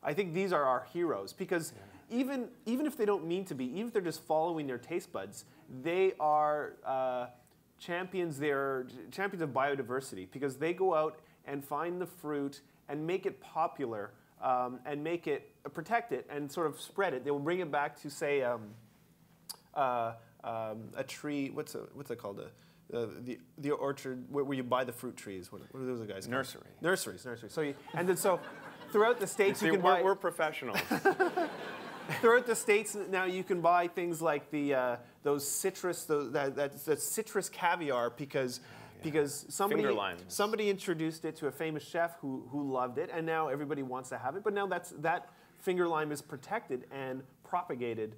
I think these are our heroes, because even if they don't mean to be, even if they're just following their taste buds, they are champions. They're champions of biodiversity, because they go out and find the fruit and make it popular, and make it, protect it, and sort of spread it. They will bring it back to, say, a tree. What's it called? The orchard where you buy the fruit trees. What are those guys called? Nursery. Nurseries. So throughout the states, you can buy. We're professionals. Throughout the states now, you can buy things like those citrus, the citrus caviar, because somebody introduced it to a famous chef who loved it, and now everybody wants to have it. But now that finger lime is protected and propagated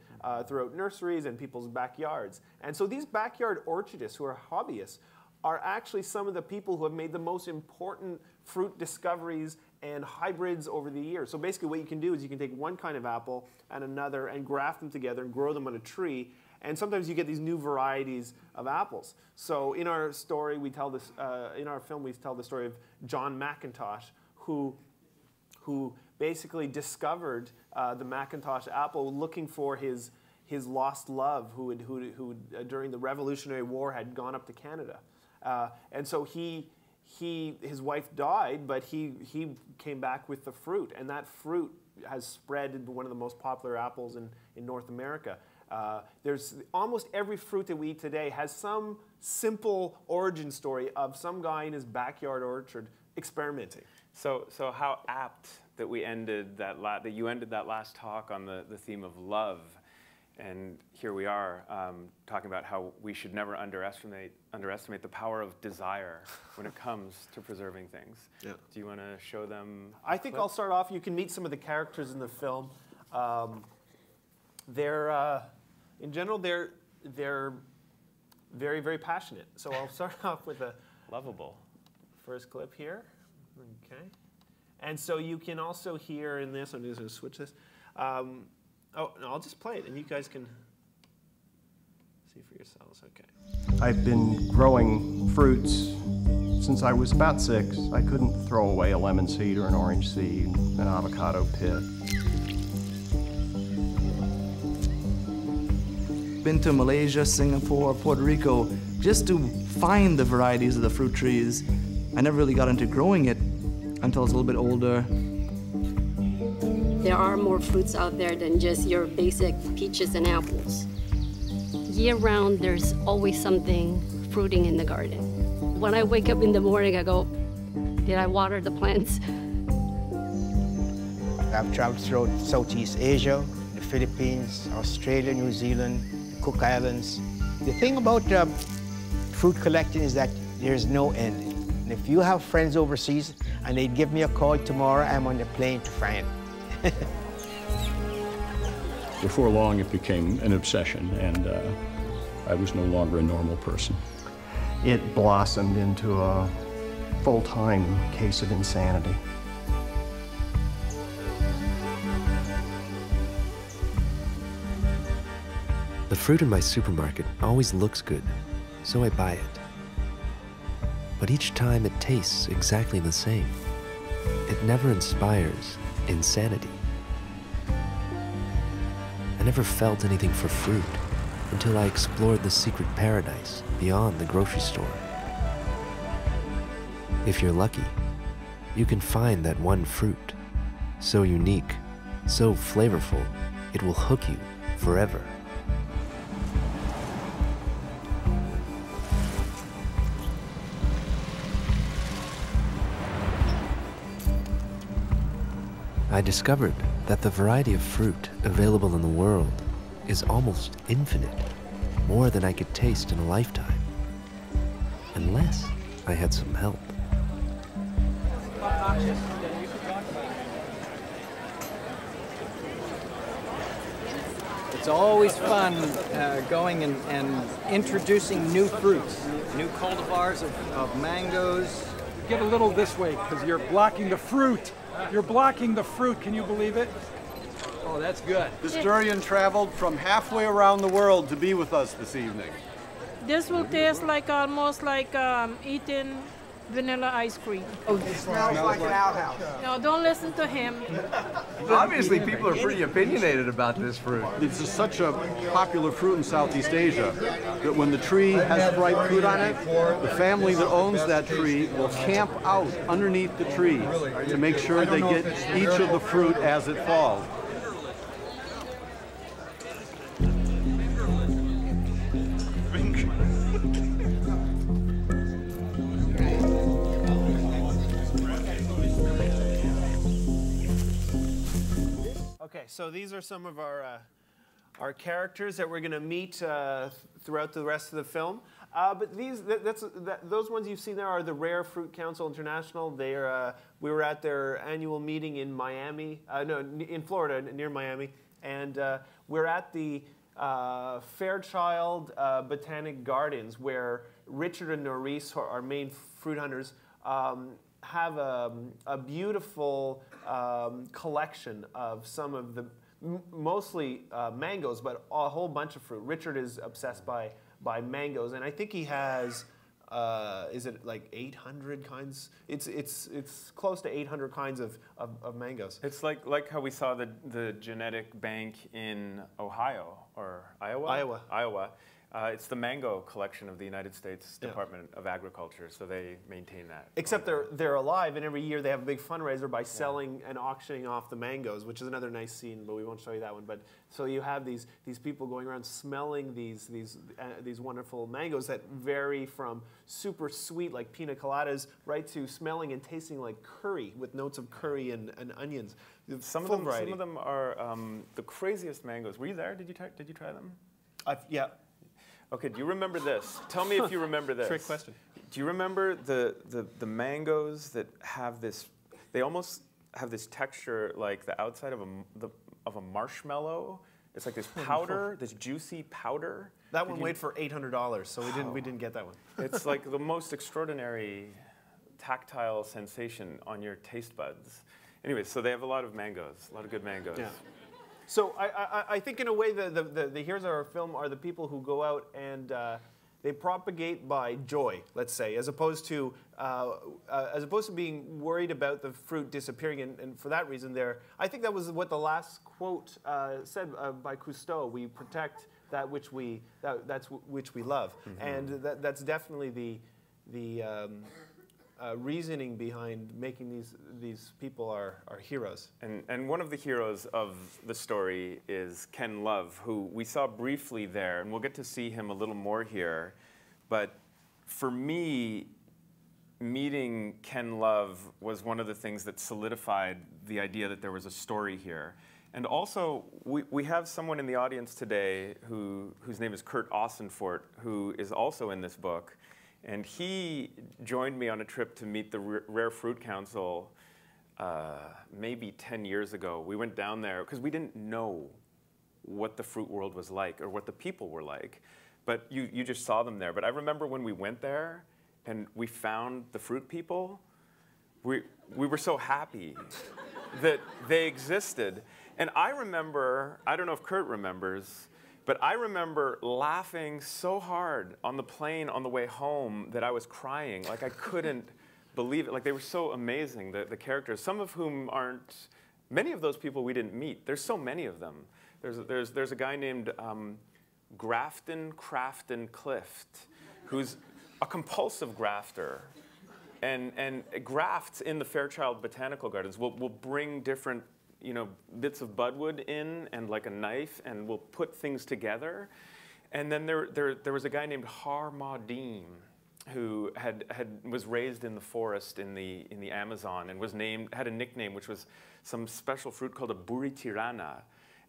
throughout nurseries and people's backyards. And so these backyard orchardists who are hobbyists are actually some of the people who have made the most important fruit discoveries and hybrids over the years. So basically what you can do is you can take one kind of apple and another and graft them together and grow them on a tree. And sometimes you get these new varieties of apples. So in our story, we tell this, in our film, we tell the story of John McIntosh, who basically discovered the McIntosh apple looking for his lost love, who during the Revolutionary War had gone up to Canada. And so his wife died, but he came back with the fruit, and that fruit has spread into one of the most popular apples in North America. There's almost every fruit that we eat today has some simple origin story of some guy in his backyard orchard experimenting. So how apt that we ended that you ended that last talk on the theme of love, and here we are talking about how we should never underestimate the power of desire when it comes to preserving things. Yeah. Do you want to show them? I think I'll start off. You can meet some of the characters in the film. In general, they're very, very passionate. So I'll start off with a lovable first clip here. Okay. And so you can also hear in this, I'm just going to switch this. Oh, no, I'll just play it, and you guys can see for yourselves. Okay. I've been growing fruits since I was about 6. I couldn't throw away a lemon seed or an orange seed, an avocado pit. Been to Malaysia, Singapore, Puerto Rico, just to find the varieties of the fruit trees. I never really got into growing it until I was a little bit older. There are more fruits out there than just your basic peaches and apples. Year-round, there's always something fruiting in the garden. When I wake up in the morning, I go, did I water the plants? I've traveled throughout Southeast Asia, the Philippines, Australia, New Zealand, the Cook Islands. The thing about fruit collecting is that there's no end. And if you have friends overseas and they give me a call tomorrow, I'm on the plane to find them. Before long, it became an obsession, and I was no longer a normal person. It blossomed into a full-time case of insanity. The fruit in my supermarket always looks good, so I buy it. But each time it tastes exactly the same. It never inspires insanity. I never felt anything for fruit until I explored the secret paradise beyond the grocery store. If you're lucky, you can find that one fruit, so unique, so flavorful, it will hook you forever. I discovered that the variety of fruit available in the world is almost infinite, more than I could taste in a lifetime. unless I had some help. It's always fun going and introducing new fruits, new cultivars of mangoes. Get a little this way, because you're blocking the fruit. You're blocking the fruit, can you believe it? Oh, that's good. This durian traveled from halfway around the world to be with us this evening. This will taste like almost like eating vanilla ice cream. Oh, it smells like an outhouse. No, don't listen to him. Obviously, people are pretty opinionated about this fruit. This is such a popular fruit in Southeast Asia that when the tree has ripe fruit on it, the family that owns that tree will camp out underneath the tree to make sure they get each of the fruit as it falls. Okay, so these are some of our characters that we're going to meet throughout the rest of the film. But those ones you've seen there are the Rare Fruit Council International. We were at their annual meeting in Miami, in Florida, near Miami, and we're at the Fairchild Botanic Gardens, where Richard and Norris, our main fruit hunters, have a beautiful collection of some of the, mostly mangoes, but a whole bunch of fruit. Richard is obsessed by mangoes, and I think he has, is it like 800 kinds? It's close to 800 kinds of mangoes. It's like how we saw the genetic bank in Ohio, or Iowa? Iowa. It's the mango collection of the United States Department of Agriculture, so they maintain that. Except they're alive, and every year they have a big fundraiser by selling and auctioning off the mangoes, which is another nice scene, but we won't show you that one. But so you have these people going around smelling these wonderful mangoes that vary from super sweet like pina coladas right to smelling and tasting like curry with notes of curry and onions. Some of them are the craziest mangoes. Were you there? Did you try them? Yeah. Okay, do you remember this? Tell me if you remember this. Trick question. Do you remember the mangoes that have this, they almost have this texture like the outside of a marshmallow? It's like this powder, this juicy powder. That one weighed for $800, so we didn't get that one. It's like the most extraordinary tactile sensation on your taste buds. Anyway, so they have a lot of mangoes, a lot of good mangoes. Yeah. So I think in a way the heroes of our film are the people who go out and they propagate by joy, let's say, as opposed to being worried about the fruit disappearing. And for that reason, I think that was what the last quote said by Cousteau: "We protect that which we which we love." Mm-hmm. And that's definitely the reasoning behind making these people our heroes. And one of the heroes of the story is Ken Love, who we saw briefly there, and we'll get to see him a little more here. But for me, meeting Ken Love was one of the things that solidified the idea that there was a story here. And also, we have someone in the audience today whose name is Kurt Ossenfort, who is also in this book. And he joined me on a trip to meet the Rare Fruit Council maybe 10 years ago. We went down there because we didn't know what the fruit world was like or what the people were like. But you just saw them there. But I remember when we went there and we found the fruit people, we were so happy that they existed. And I remember, I don't know if Kurt remembers, but I remember laughing so hard on the plane on the way home that I was crying. Like I couldn't believe it. Like they were so amazing, the characters, some of whom aren't, many of those people we didn't meet. There's so many of them. There's a guy named Grafton Crafton Clift, who's a compulsive grafter. And grafts in the Fairchild Botanical Gardens will bring different bits of budwood in and like a knife, and we'll put things together. And then there was a guy named Har Maudine who was raised in the forest in the Amazon and had a nickname which was some special fruit called a buritirana.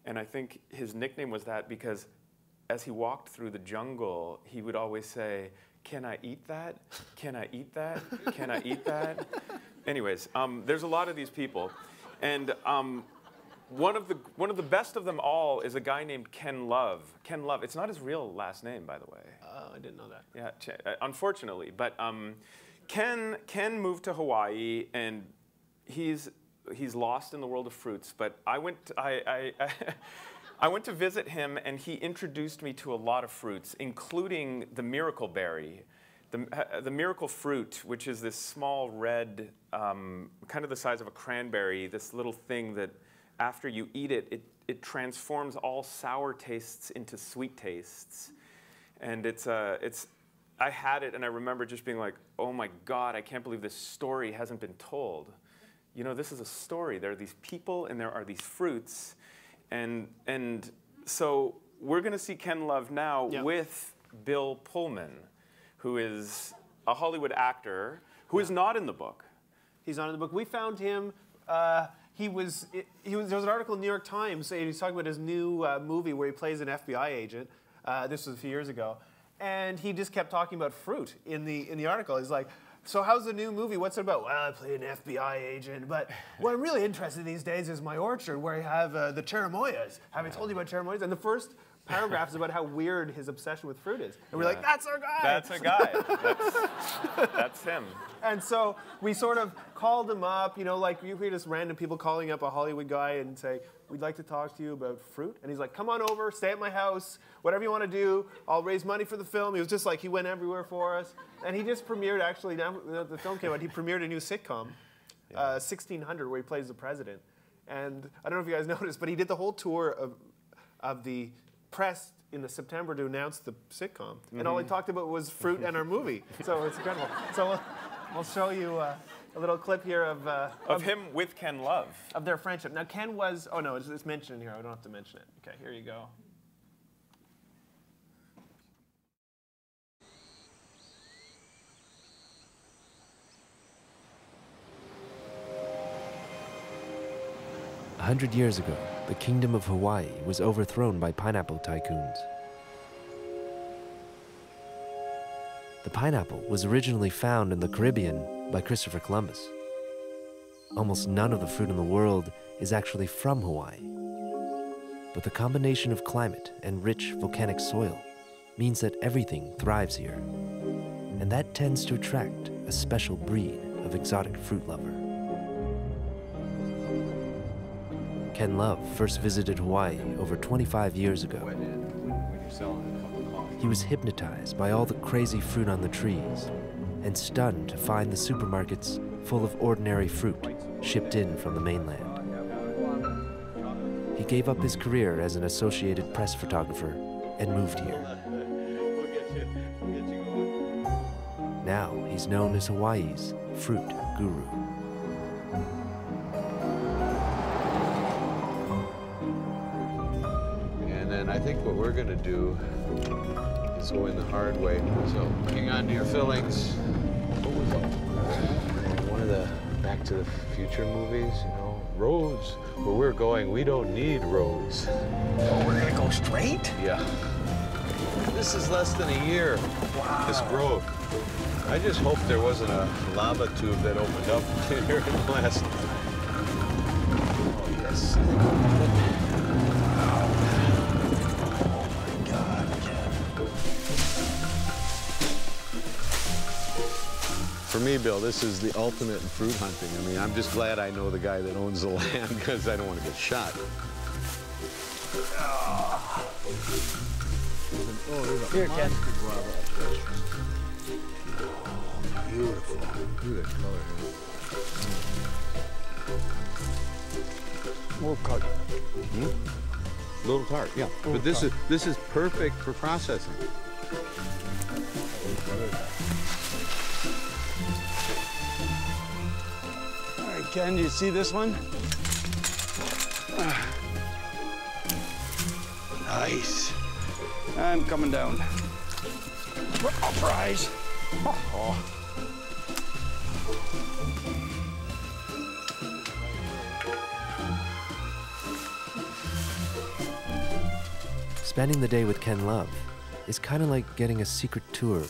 And I think his nickname was that because as he walked through the jungle, he would always say, can I eat that? Can I eat that? Can I eat that? Anyways, there's a lot of these people. And one of the best of them all is a guy named Ken Love. Ken Love. It's not his real last name, by the way. I didn't know that. Yeah, unfortunately. But Ken moved to Hawaii, and he's lost in the world of fruits. But I went to visit him, and he introduced me to a lot of fruits, including the miracle berry. The miracle fruit, which is this small red, kind of the size of a cranberry, this little thing that after you eat it, it transforms all sour tastes into sweet tastes. And I had it and I remember just being like, oh my God, I can't believe this story hasn't been told. You know, this is a story. There are these people and there are these fruits. And so we're gonna see Ken Love now with Bill Pullman, who is a Hollywood actor who is not in the book. He's not in the book. We found him. There was an article in the New York Times saying he's talking about his new movie where he plays an FBI agent. This was a few years ago, and he just kept talking about fruit in the article. He's like, "So how's the new movie? What's it about?" "Well, I play an FBI agent, but what I'm really interested in these days is my orchard where I have the cherimoyas. Have I told you about cherimoyas?" And the first paragraph is about how weird his obsession with fruit is. And we're like, that's our guy. That's a guy. That's him. And so we sort of called him up, you know, like you hear just random people calling up a Hollywood guy and say, "We'd like to talk to you about fruit." And he's like, "Come on over, stay at my house, whatever you want to do. I'll raise money for the film." He was just like, he went everywhere for us. And he just premiered, actually, now the film came out, he premiered a new sitcom, 1600, where he plays the president. And I don't know if you guys noticed, but he did the whole tour of the press in the September to announce the sitcom. And all he talked about was fruit and our movie. So it's incredible. So we'll show you a little clip here of him with Ken Love. Of their friendship. Now Ken was, oh no, it's mentioned in here. I don't have to mention it. Okay, here you go. A 100 years ago, the kingdom of Hawaii was overthrown by pineapple tycoons. The pineapple was originally found in the Caribbean by Christopher Columbus. Almost none of the fruit in the world is actually from Hawaii. But the combination of climate and rich volcanic soil means that everything thrives here. And that tends to attract a special breed of exotic fruit lover. Ken Love first visited Hawaii over 25 years ago. He was hypnotized by all the crazy fruit on the trees and stunned to find the supermarkets full of ordinary fruit shipped in from the mainland. He gave up his career as an Associated Press photographer and moved here. Now he's known as Hawaii's fruit guru. And I think what we're going to do is go in the hard way. So hang on to your fillings. What was one of the Back to the Future movies, you know? Roads. Where we're going, we don't need roads. Oh, we're going to go straight? Yeah. This is less than a year, this growth. I just hope there wasn't a lava tube that opened up here in the last... Oh, yes. For me, Bill, this is the ultimate in fruit hunting. I mean, I'm just glad I know the guy that owns the land because I don't want to get shot. Here, Ken. Beautiful. Look at that color here. More cut. Little tart, yeah. But this is perfect for processing. Ken, do you see this one? Nice. I'm coming down. Oh, fries. Oh. Spending the day with Ken Love is kind of like getting a secret tour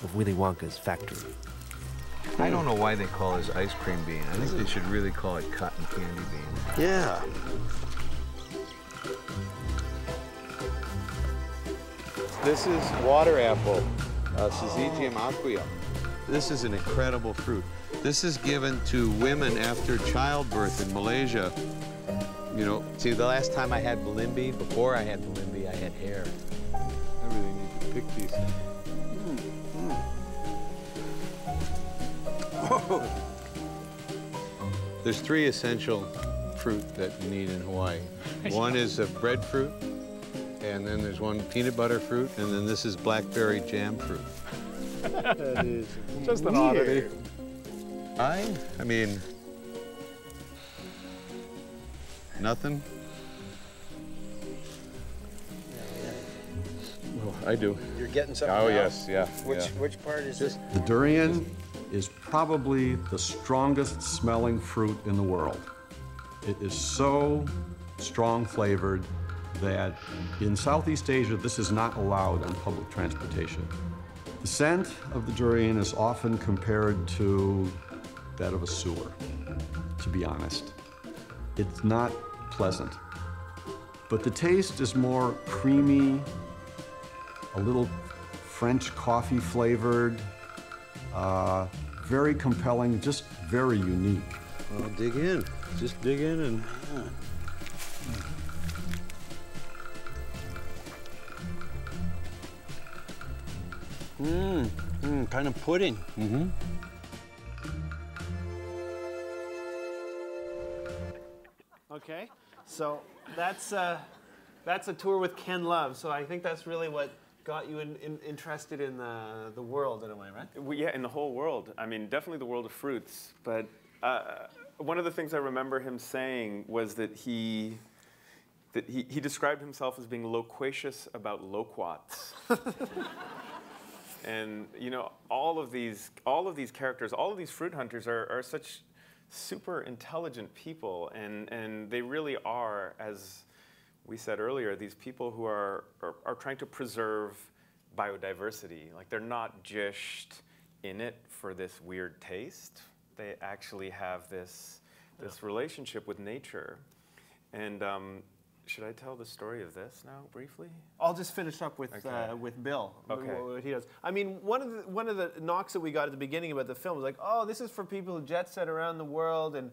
of Willy Wonka's factory. I don't know why they call this ice cream bean. I think they should really call it cotton candy bean. Yeah. This is water apple, Syzygium aquea. This is an incredible fruit. This is given to women after childbirth in Malaysia. You know, see, the last time I had Malimbi, before I had Malimbi, I had hair. I really need to pick these. Whoa. There's 3 essential fruit that you need in Hawaii. One is a breadfruit, and then there's one peanut butter fruit, and then this is blackberry jam fruit. That is just an oddity. I mean, nothing? Well, I do. You're getting something Oh, now? yes, yeah. Which part is this? The durian is probably the strongest smelling fruit in the world. It is so strong flavored that in Southeast Asia, this is not allowed on public transportation. The scent of the durian is often compared to that of a sewer, to be honest. It's not pleasant. But the taste is more creamy, a little French coffee flavored, very compelling, just very unique. Well, dig in. Just dig in and... Kind of pudding. Mm-hmm. Okay, so that's a tour with Ken Love. So I think that's really what got you interested in the world in a way, right? Yeah, in the whole world. I mean, definitely the world of fruits. But one of the things I remember him saying was that he described himself as being loquacious about loquats. And you know, all of these characters, all of these fruit hunters are such super intelligent people, and they really are, as we said earlier, these people who are trying to preserve biodiversity. Like, they're not just in it for this weird taste. They actually have this relationship with nature. And should I tell the story of this now briefly? I'll just finish up with Bill. Okay. What he does. I mean, one of the knocks that we got at the beginning about the film was like, oh, this is for people who jet set around the world and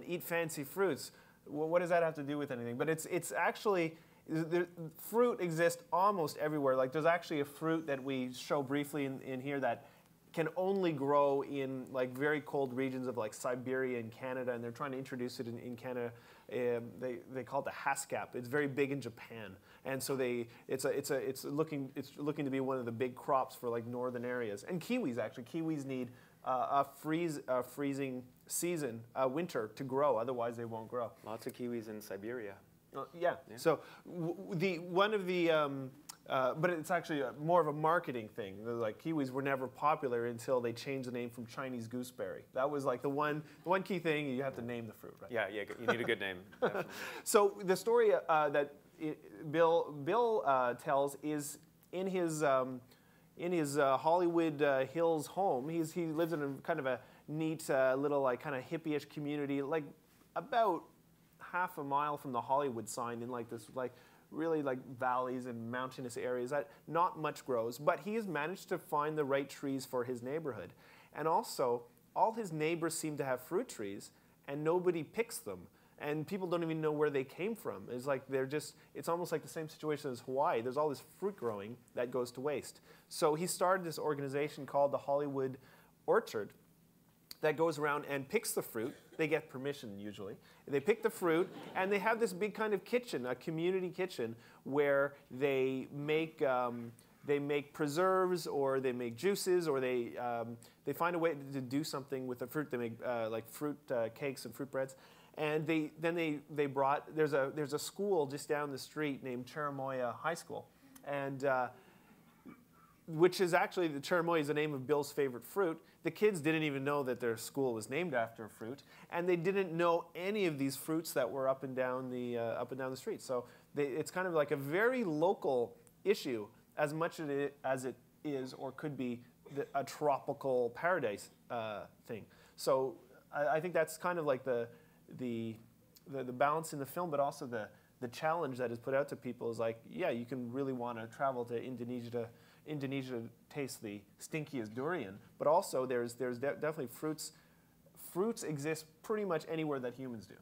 eat fancy fruits. Well, what does that have to do with anything? But it's actually, fruit exists almost everywhere. Like, there's actually a fruit that we show briefly in here that can only grow in like very cold regions of like Siberia and Canada, and they're trying to introduce it in Canada. They call it the haskap. It's very big in Japan, and so it's looking to be one of the big crops for like northern areas. And kiwis, actually, need a freezing season, winter, to grow. Otherwise, they won't grow. Lots of kiwis in Siberia. Yeah. So but it's actually more of a marketing thing. Like, kiwis were never popular until they changed the name from Chinese gooseberry. That was like the one key thing. You have to name the fruit, right? Yeah, you need a good name. So the story that Bill tells is in his Hollywood Hills home. He lives in a kind of a neat little like kind of hippie-ish community, like about half a mile from the Hollywood sign, in like this like really like valleys and mountainous areas that not much grows, but he has managed to find the right trees for his neighborhood. And also, all his neighbors seem to have fruit trees, and nobody picks them. And people don't even know where they came from. It's like it's almost like the same situation as Hawaii. There's all this fruit growing that goes to waste. So he started this organization called the Hollywood Orchard that goes around and picks the fruit. They get permission usually. They pick the fruit, and they have this big kind of kitchen, a community kitchen, where they make preserves, or they make juices, or they find a way to do something with the fruit. They make like fruit cakes and fruit breads. And there's a school just down the street named Cherimoya High School, and which is actually, the cherimoya is the name of Bill's favorite fruit. The kids didn't even know that their school was named after a fruit, and they didn't know any of these fruits that were up and down the street. So it's kind of like a very local issue, as much as it is or could be a tropical paradise thing. So I think that's kind of like the balance in the film, but also the challenge that is put out to people is like, yeah, you can really want to travel to Indonesia to taste the stinkiest durian, but also there's definitely fruits. Fruits exist pretty much anywhere that humans do,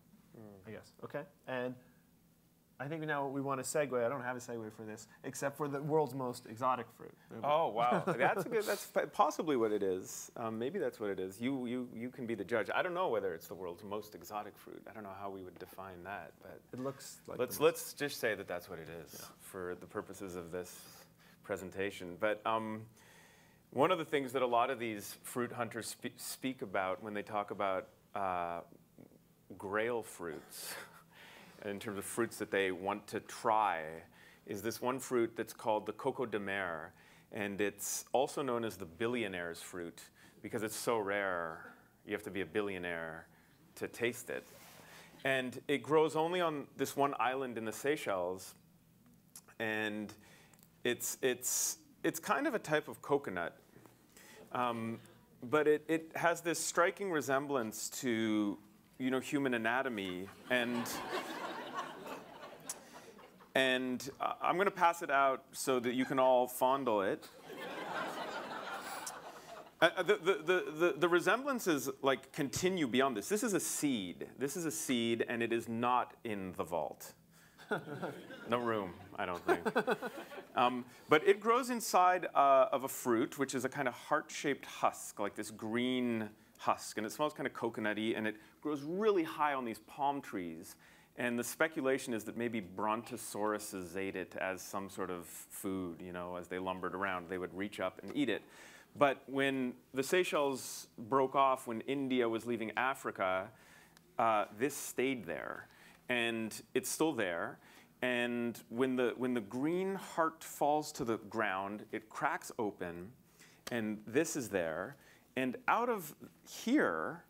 I guess. Okay, and I think now we want to segue. I don't have a segue for this, except for the world's most exotic fruit. Oh wow, that's possibly what it is. Maybe that's what it is. You can be the judge. I don't know whether it's the world's most exotic fruit. I don't know how we would define that, but it looks like let's just say that that's what it is for the purposes of this presentation. But one of the things that a lot of these fruit hunters speak about when they talk about grail fruits, in terms of fruits that they want to try, is this one fruit that's called the Coco De Mer, and it's also known as the billionaire's fruit because it's so rare. You have to be a billionaire to taste it. And it grows only on this one island in the Seychelles, and it's kind of a type of coconut, but it has this striking resemblance to, you know, human anatomy, and I'm going to pass it out so that you can all fondle it. The resemblances like continue beyond this. This is a seed. This is a seed, and it is not in the vault. No room, I don't think. But it grows inside of a fruit, which is a kind of heart-shaped husk, like this green husk, and it smells kind of coconutty, and it grows really high on these palm trees. And the speculation is that maybe brontosauruses ate it as some sort of food, you know, as they lumbered around, they would reach up and eat it. But when the Seychelles broke off, when India was leaving Africa, this stayed there. And it's still there. And when the green heart falls to the ground, it cracks open, and this is there. And out of here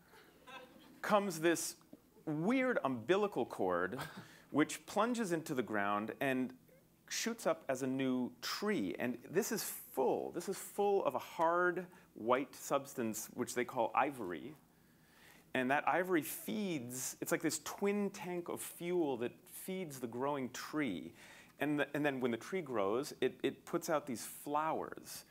comes this weird umbilical cord, which plunges into the ground and shoots up as a new tree. And this is full of a hard white substance, which they call ivory. And that ivory feeds, it's like this twin tank of fuel that feeds the growing tree. And then when the tree grows, it puts out these flowers.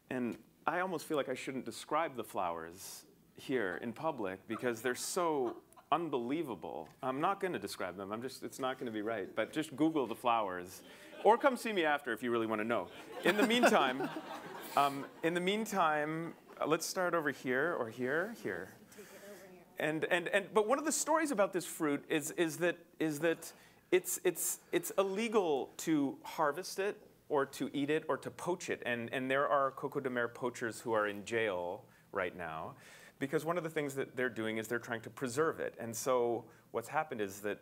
And I almost feel like I shouldn't describe the flowers here in public because they're so unbelievable. I'm not going to describe them. It's not going to be right. But just Google the flowers. Or come see me after if you really want to know. In the meantime, let's start over here or here. But one of the stories about this fruit is that it's illegal to harvest it or to eat it or to poach it. And there are Coco De Mer poachers who are in jail right now because one of the things that they're doing is they're trying to preserve it. And so what's happened is that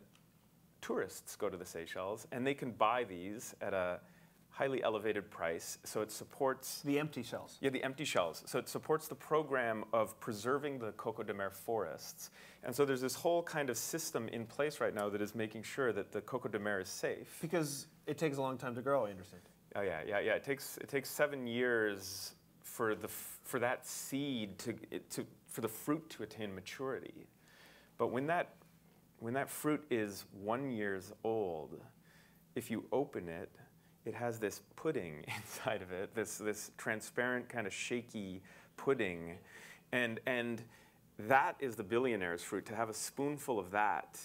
tourists go to the Seychelles and they can buy these at a highly elevated price, so it supports... The empty shells. Yeah, the empty shells. So it supports the program of preserving the Coco De Mer forests. And so there's this whole kind of system in place right now that is making sure that the Coco De Mer is safe. Because it takes a long time to grow, I understand. Oh yeah. It takes 7 years for that seed for the fruit to attain maturity. But when that fruit is 1 year old, if you open it, it has this pudding inside of it, this transparent kind of shaky pudding. And that is the billionaire's fruit, to have a spoonful of that.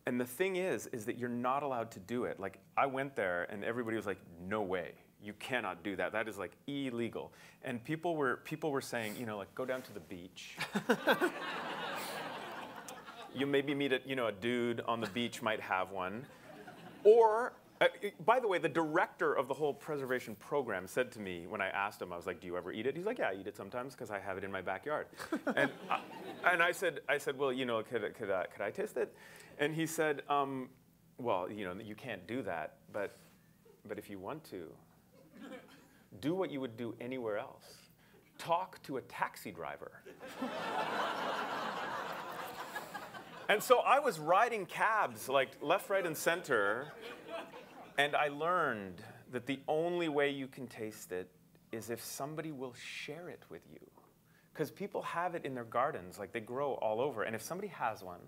And the thing is that you're not allowed to do it. Like, I went there and everybody was like, no way, you cannot do that. That is like illegal. And people were saying, you know, like, go down to the beach. You maybe meet a dude on the beach might have one. Or, by the way, the director of the whole preservation program said to me when I asked him, I was like, do you ever eat it? He's like, yeah, I eat it sometimes because I have it in my backyard. And I said, well, you know, could I taste it? And he said, well, you know, you can't do that, but if you want to, do what you would do anywhere else. Talk to a taxi driver. And so I was riding cabs, like left, right, and center, and I learned that the only way you can taste it is if somebody will share it with you. Because people have it in their gardens, like they grow all over. And if somebody has one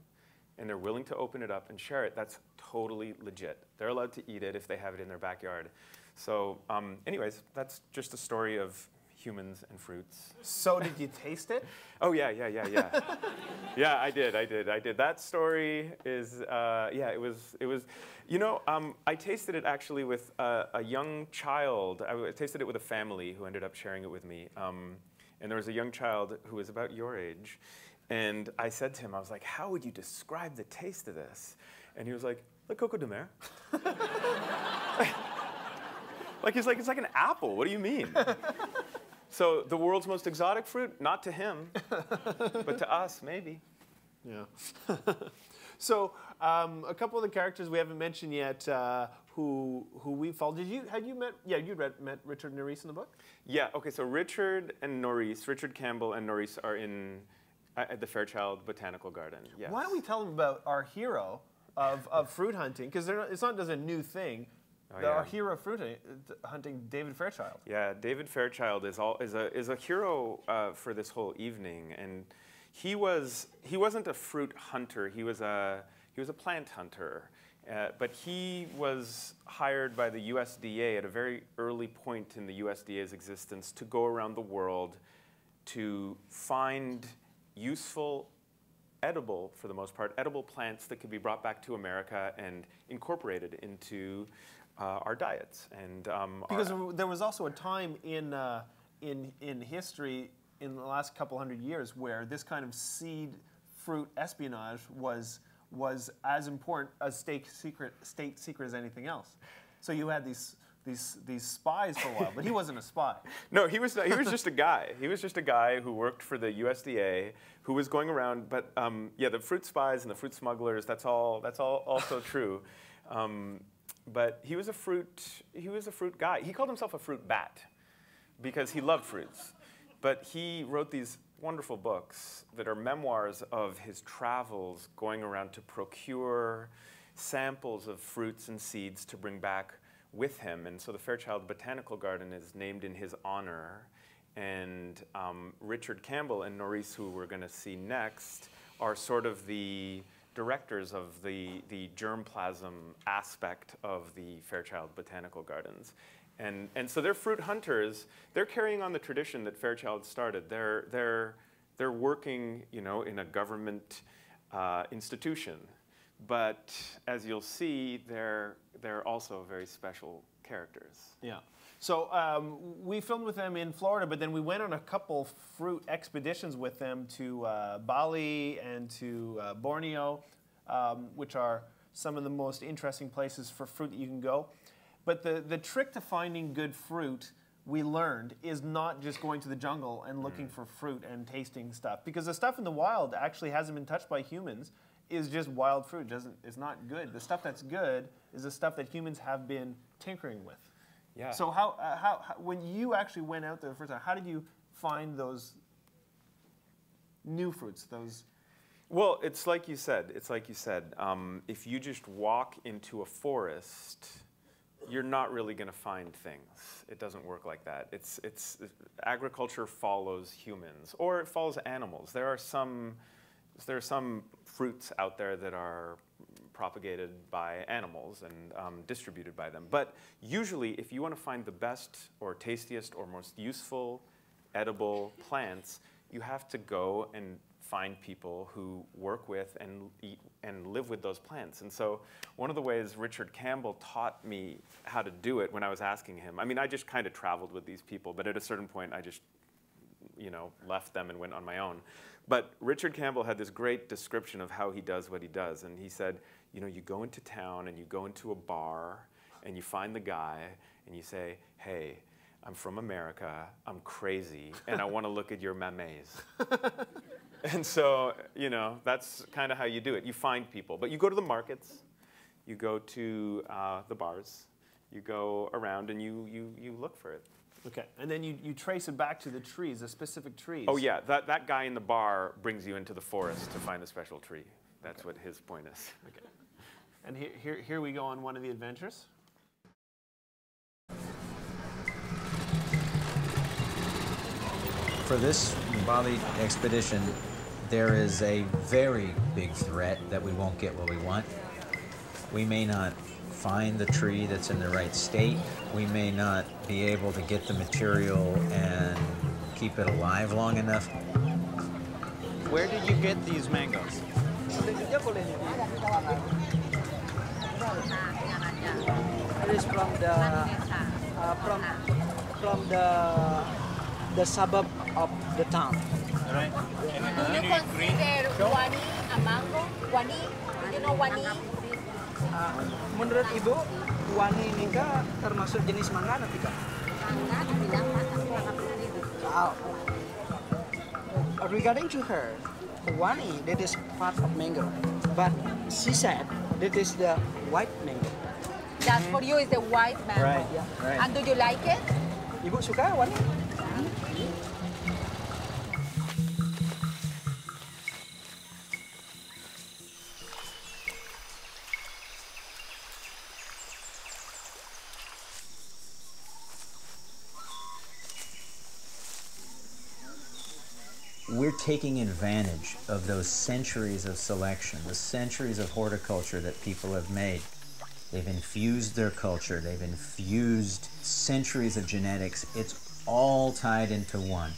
and they're willing to open it up and share it, that's totally legit. They're allowed to eat it if they have it in their backyard. So anyways, that's just a story of humans and fruits. So did you taste it? Oh, yeah. Yeah, I did. That story is, it was, you know, I tasted it actually with a young child. I tasted it with a family who ended up sharing it with me. And there was a young child who was about your age. And I said to him, I was like, how would you describe the taste of this? And he was like Coco De Mer. He's like, it's like an apple. What do you mean? So the world's most exotic fruit, not to him, but to us, maybe. Yeah. So a couple of the characters we haven't mentioned yet who we followed. Had you met? Yeah, you met Richard and Norris in the book? Yeah, okay, so Richard Campbell and Norris are at the Fairchild Botanical Garden. Yes. Why don't we tell them about our hero of fruit hunting? Because it's not just a new thing. Our hero of fruit hunting, David Fairchild. Yeah, David Fairchild is a hero for this whole evening, and he wasn't a fruit hunter. He was a plant hunter, but he was hired by the USDA at a very early point in the USDA's existence to go around the world to find useful, edible, for the most part, edible plants that could be brought back to America and incorporated into our diets. And because there was also a time in history in the last couple hundred years where this kind of seed fruit espionage was as important as state secret as anything else. So you had these spies for a while, but he wasn't a spy. No, he was just a guy. He was just a guy who worked for the USDA, who was going around. But the fruit spies and the fruit smugglers, that's all also true. But he was a fruit guy. He called himself a fruit bat because he loved fruits. But he wrote these wonderful books that are memoirs of his travels going around to procure samples of fruits and seeds to bring back with him. And so the Fairchild Botanical Garden is named in his honor. And Richard Campbell and Norris, who we're going to see next, are sort of the directors of the germplasm aspect of the Fairchild Botanical Gardens. And so they're fruit hunters. They're carrying on the tradition that Fairchild started. They're working, you know, in a government institution. But as you'll see, they're also very special characters. Yeah. So we filmed with them in Florida, but then we went on a couple fruit expeditions with them to Bali and to Borneo, which are some of the most interesting places for fruit that you can go. But the trick to finding good fruit, we learned, is not just going to the jungle and looking for fruit and tasting stuff. Because the stuff in the wild actually hasn't been touched by humans, is just wild fruit. It's not good. The stuff that's good is the stuff that humans have been tinkering with. Yeah. So how when you actually went out there the first time, how did you find those new fruits? Well, it's like you said. If you just walk into a forest, you're not really going to find things. It doesn't work like that. Agriculture follows humans, or it follows animals. There are some fruits out there that are propagated by animals and distributed by them. But usually, if you want to find the best or tastiest or most useful edible plants, you have to go and find people who work with and eat and live with those plants. And so one of the ways Richard Campbell taught me how to do it when I was asking him, I mean, I just kind of traveled with these people, but at a certain point I just, you know, left them and went on my own. But Richard Campbell had this great description of how he does what he does. And he said, you know, you go into town and you go into a bar and you find the guy and you say, hey, I'm from America, I'm crazy, and I want to look at your mamets. And so, you know, that's kind of how you do it. You find people. But you go to the markets, you go to the bars, you go around and you look for it. Okay, and then you trace it back to the trees, the specific trees. Oh yeah, that guy in the bar brings you into the forest to find the special tree. That's what his point is. Okay. And here we go on one of the adventures. For this Bali expedition, there is a very big threat that we won't get what we want. We may not find the tree that's in the right state. We may not be able to get the material and keep it alive long enough. Where did you get these mangoes? It is from the suburb of the town. Right. Do you consider wani a mango? Wani? You know wani? Menurut Ibu, wani ini kah termasuk jenis mangga atau tidak? Wow. Regarding to her, wani, that is part of mango. But she said that is the white mango. That for you is the white mango. Right, yeah. Right. And do you like it? Ibu suka wani? We're taking advantage of those centuries of selection, the centuries of horticulture that people have made. They've infused their culture, they've infused centuries of genetics. It's all tied into one.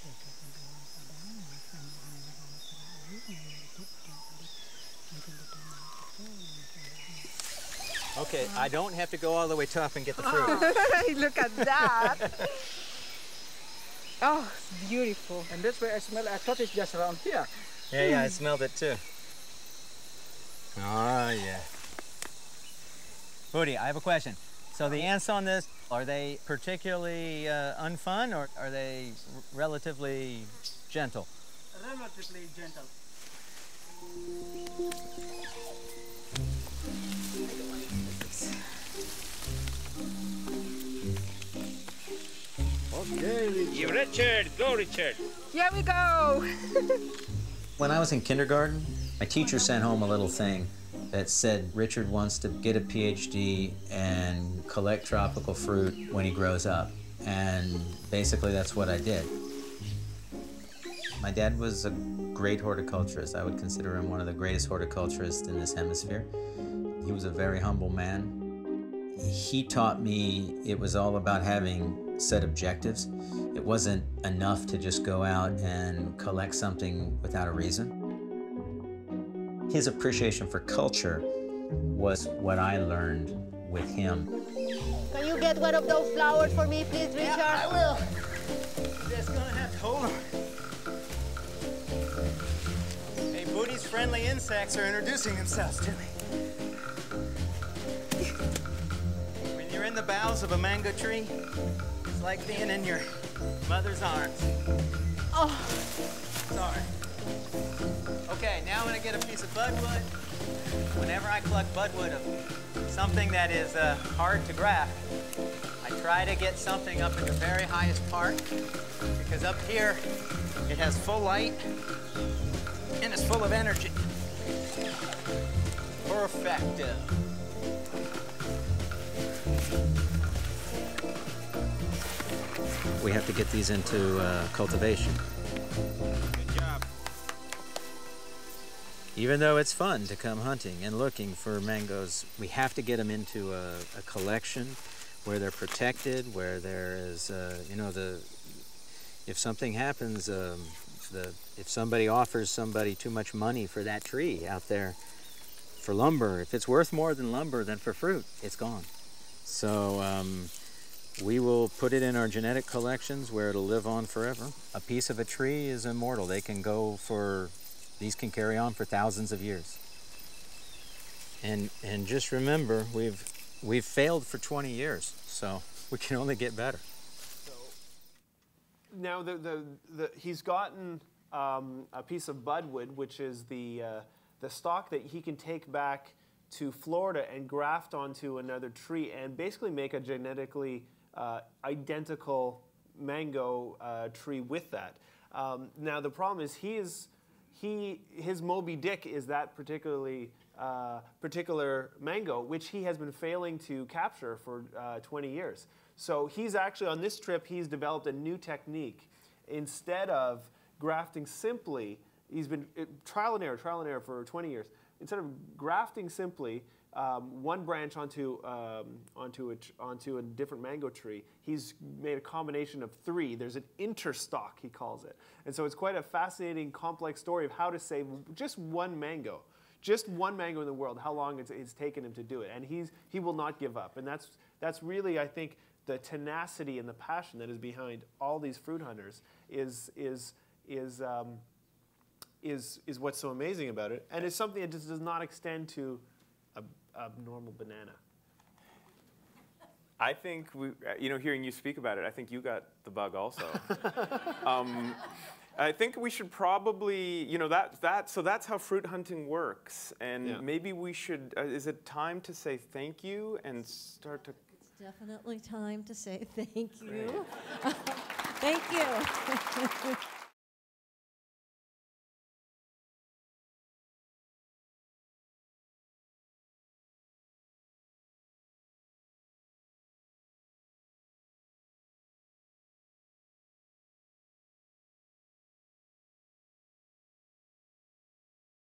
Okay, I don't have to go all the way top and get the fruit. Oh, look at that. Oh, it's beautiful. And that's where I smell it. I thought it's just around here. Yeah, I smelled it too. Oh, yeah. Woody, I have a question. So the ants on this, are they particularly unfun, or are they relatively gentle? Relatively gentle. Okay, Richard, go Richard. Here we go. When I was in kindergarten, my teacher sent home a little thing that said Richard wants to get a PhD and collect tropical fruit when he grows up. And basically that's what I did. My dad was a great horticulturist. I would consider him one of the greatest horticulturists in this hemisphere. He was a very humble man. He taught me it was all about having set objectives. It wasn't enough to just go out and collect something without a reason. His appreciation for culture was what I learned with him. Can you get one of those flowers for me, please, Richard? Yeah, I will. Just gonna have to hold on. Hey, Booty's friendly insects are introducing themselves to me. When you're in the boughs of a mango tree, it's like being in your mother's arms. Oh. Sorry. Okay, now I'm gonna get a piece of budwood. Whenever I pluck budwood of something that is hard to graft, I try to get something up in the very highest part, because up here it has full light and it's full of energy. Perfecto. We have to get these into cultivation. Good job. Even though it's fun to come hunting and looking for mangoes, we have to get them into a collection where they're protected, where there is, you know, if something happens, if somebody offers somebody too much money for that tree out there for lumber, if it's worth more than lumber than for fruit, it's gone. So we will put it in our genetic collections where it'll live on forever. A piece of a tree is immortal. They can go for, these can carry on for thousands of years. And just remember, we've failed for 20 years, so we can only get better. Now he's gotten a piece of budwood, which is the stalk that he can take back to Florida and graft onto another tree and basically make a genetically identical mango tree with that. Now the problem is his Moby Dick is that particular mango, which he has been failing to capture for 20 years. So he's actually, on this trip, he's developed a new technique. instead of grafting simply, he's been trial and error for 20 years. Instead of grafting simply one branch onto a different mango tree, he's made a combination of 3. There's an interstock, he calls it. And so it's quite a fascinating, complex story of how to save just one mango. Just one mango in the world, how long it's taken him to do it. And he will not give up. And that's really, I think, the tenacity and the passion that is behind all these fruit hunters is what's so amazing about it. And it's something that just does not extend to a normal banana. I think, hearing you speak about it, I think you got the bug also. I think we should probably, so that's how fruit hunting works. And maybe we should, is it time to say thank you and start to... It's definitely time to say thank you. Thank you.